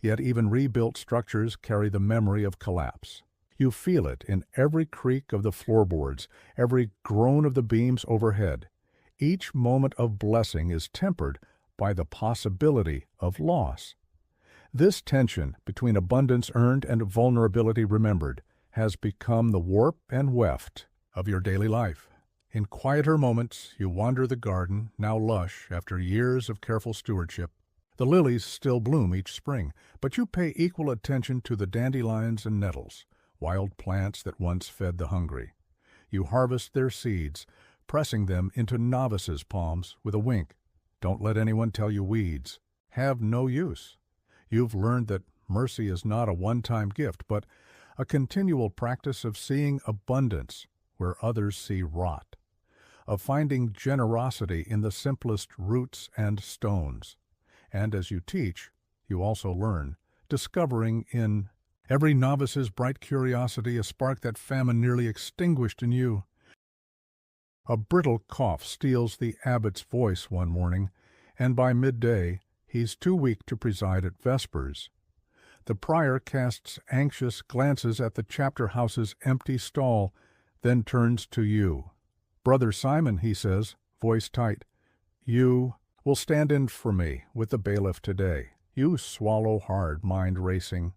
Speaker 1: Yet even rebuilt structures carry the memory of collapse. You feel it in every creak of the floorboards, every groan of the beams overhead. Each moment of blessing is tempered by the possibility of loss. This tension between abundance earned and vulnerability remembered has become the warp and weft of your daily life. In quieter moments, you wander the garden, now lush after years of careful stewardship. The lilies still bloom each spring, but you pay equal attention to the dandelions and nettles, wild plants that once fed the hungry. You harvest their seeds, pressing them into novices' palms with a wink. Don't let anyone tell you weeds have no use. You've learned that mercy is not a one-time gift, but a continual practice of seeing abundance where others see rot, of finding generosity in the simplest roots and stones. And as you teach, you also learn, discovering in every novice's bright curiosity a spark that famine nearly extinguished in you. A brittle cough steals the abbot's voice one morning, and by midday he's too weak to preside at vespers. The prior casts anxious glances at the chapter house's empty stall, then turns to you. "Brother Simon," he says, voice tight, "you will stand in for me with the bailiff today." You swallow hard, mind racing.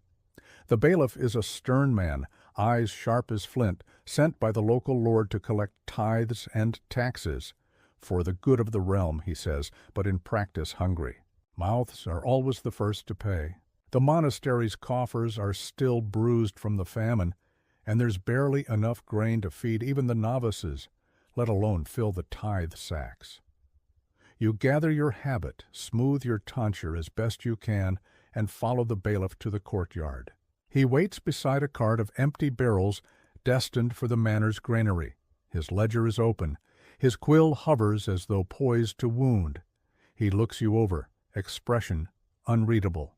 Speaker 1: The bailiff is a stern man, eyes sharp as flint, sent by the local lord to collect tithes and taxes. For the good of the realm, he says, but in practice hungry. Mouths are always the first to pay. The monastery's coffers are still bruised from the famine, and there's barely enough grain to feed even the novices, let alone fill the tithe sacks. You gather your habit, smooth your tonsure as best you can, and follow the bailiff to the courtyard. He waits beside a cart of empty barrels destined for the manor's granary. His ledger is open. His quill hovers as though poised to wound. He looks you over, expression unreadable.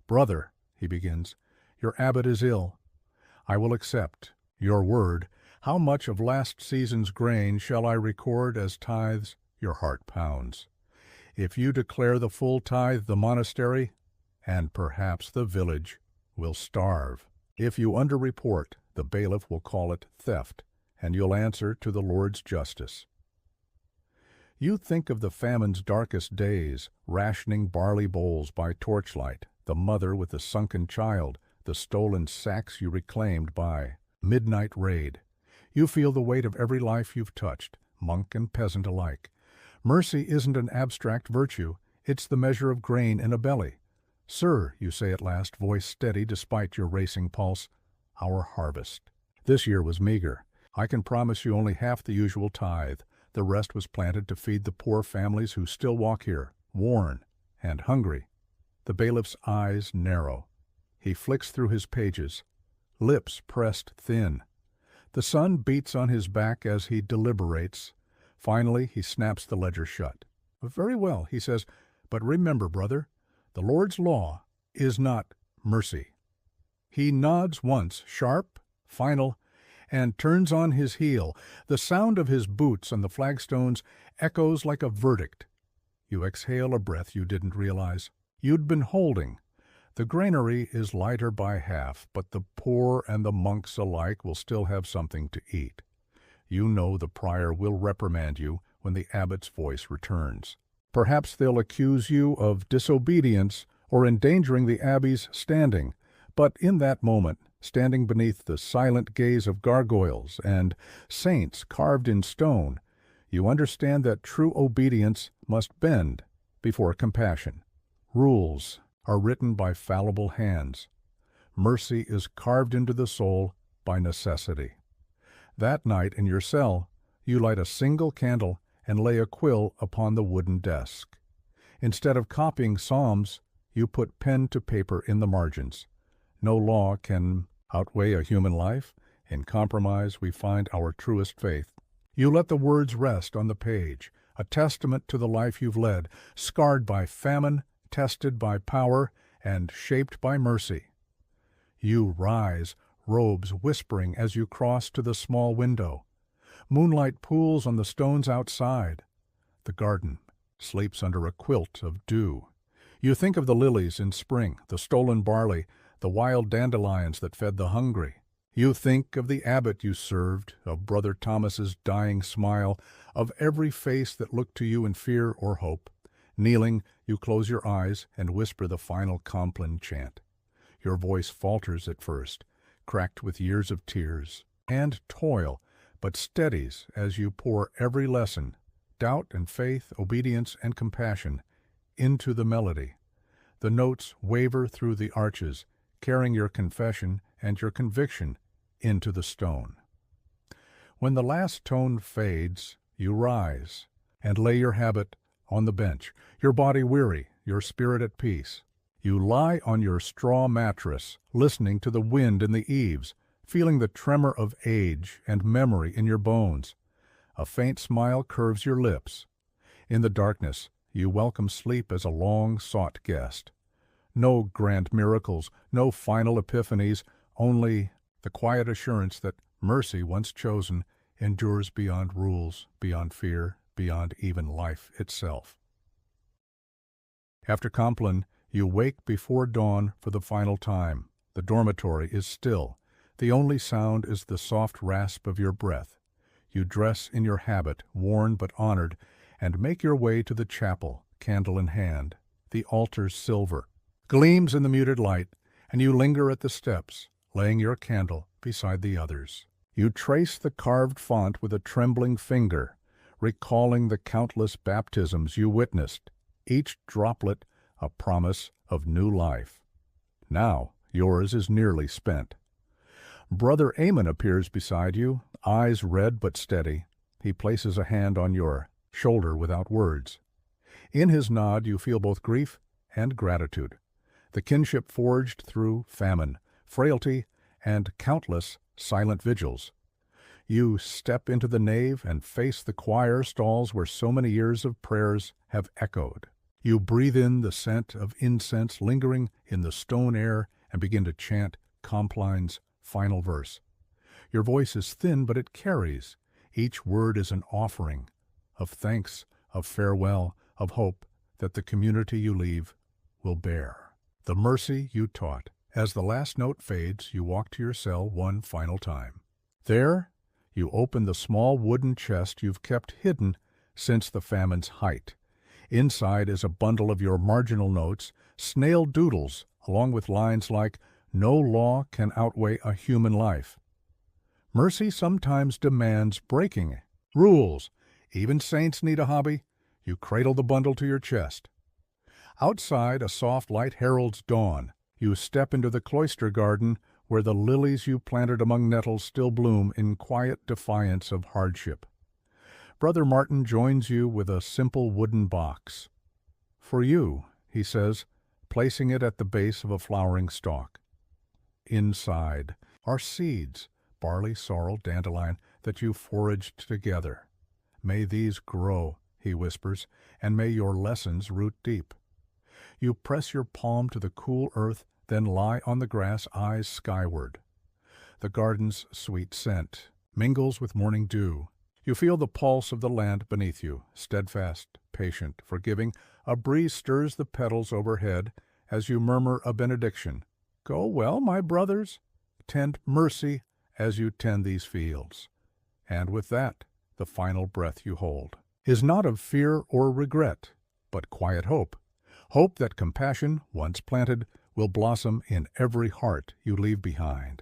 Speaker 1: "Brother," he begins, "your abbot is ill. I will accept your word. How much of last season's grain shall I record as tithes?" Your heart pounds. "If you declare the full tithe, the monastery, and perhaps the village, will starve. If you underreport, the bailiff will call it theft, and you'll answer to the Lord's justice." You think of the famine's darkest days, rationing barley bowls by torchlight, the mother with the sunken child, the stolen sacks you reclaimed by midnight raid. You feel the weight of every life you've touched, monk and peasant alike. Mercy isn't an abstract virtue, it's the measure of grain in a belly. "Sir," you say at last, voice steady despite your racing pulse, "our harvest this year was meager. I can promise you only half the usual tithe. The rest was planted to feed the poor families who still walk here, worn and hungry." The bailiff's eyes narrow. He flicks through his pages, lips pressed thin. The sun beats on his back as he deliberates. Finally, he snaps the ledger shut. "Very well," he says, "but remember, brother, the Lord's law is not mercy." He nods once, sharp, final, and turns on his heel. The sound of his boots on the flagstones echoes like a verdict. You exhale a breath you didn't realize you'd been holding. The granary is lighter by half, but the poor and the monks alike will still have something to eat. You know the prior will reprimand you when the abbot's voice returns. Perhaps they'll accuse you of disobedience or endangering the abbey's standing, but in that moment, standing beneath the silent gaze of gargoyles and saints carved in stone, you understand that true obedience must bend before compassion. Rules are written by fallible hands. Mercy is carved into the soul by necessity. That night in your cell, you light a single candle and lay a quill upon the wooden desk. Instead of copying psalms, you put pen to paper in the margins. No law can outweigh a human life. In compromise we find our truest faith. You let the words rest on the page, a testament to the life you've led, scarred by famine, tested by power, and shaped by mercy. You rise, robes whispering as you cross to the small window. Moonlight pools on the stones outside. The garden sleeps under a quilt of dew. You think of the lilies in spring, the stolen barley, the wild dandelions that fed the hungry. You think of the abbot you served, of Brother Thomas's dying smile, of every face that looked to you in fear or hope. Kneeling, you close your eyes and whisper the final Compline chant. Your voice falters at first, cracked with years of tears and toil, but steadies as you pour every lesson, doubt and faith, obedience and compassion, into the melody. The notes waver through the arches, carrying your confession and your conviction into the stone. When the last tone fades, you rise and lay your habit on the bench, your body weary, your spirit at peace. You lie on your straw mattress, listening to the wind in the eaves, feeling the tremor of age and memory in your bones. A faint smile curves your lips. In the darkness, you welcome sleep as a long-sought guest. No grand miracles, no final epiphanies, only the quiet assurance that mercy, once chosen, endures beyond rules, beyond fear, beyond even life itself. After Compline, you wake before dawn for the final time. The dormitory is still. The only sound is the soft rasp of your breath. You dress in your habit, worn but honored, and make your way to the chapel, candle in hand. The altar's silver gleams in the muted light, and you linger at the steps, laying your candle beside the others. You trace the carved font with a trembling finger, recalling the countless baptisms you witnessed, each droplet a promise of new life. Now yours is nearly spent. Brother Amon appears beside you, eyes red but steady. He places a hand on your shoulder without words. In his nod you feel both grief and gratitude. The kinship forged through famine, frailty, and countless silent vigils. You step into the nave and face the choir stalls where so many years of prayers have echoed. You breathe in the scent of incense lingering in the stone air and begin to chant Compline's final verse. Your voice is thin, but it carries. Each word is an offering of thanks, of farewell, of hope that the community you leave will bear. The mercy you taught. As the last note fades, you walk to your cell one final time. There, you open the small wooden chest you've kept hidden since the famine's height. Inside is a bundle of your marginal notes, snail doodles, along with lines like, "No law can outweigh a human life." Mercy sometimes demands breaking rules. Even saints need a hobby. You cradle the bundle to your chest. Outside, a soft light heralds dawn. You step into the cloister garden where the lilies you planted among nettles still bloom in quiet defiance of hardship. Brother Martin joins you with a simple wooden box. "For you," he says, placing it at the base of a flowering stalk. Inside are seeds, barley, sorrel, dandelion, that you foraged together. "May these grow," he whispers, "and may your lessons root deep." You press your palm to the cool earth, then lie on the grass, eyes skyward. The garden's sweet scent mingles with morning dew. You feel the pulse of the land beneath you, steadfast, patient, forgiving. A breeze stirs the petals overhead as you murmur a benediction. "Go well, my brothers. Tend mercy as you tend these fields." And with that, the final breath you hold is not of fear or regret, but quiet hope. Hope that compassion, once planted, will blossom in every heart you leave behind.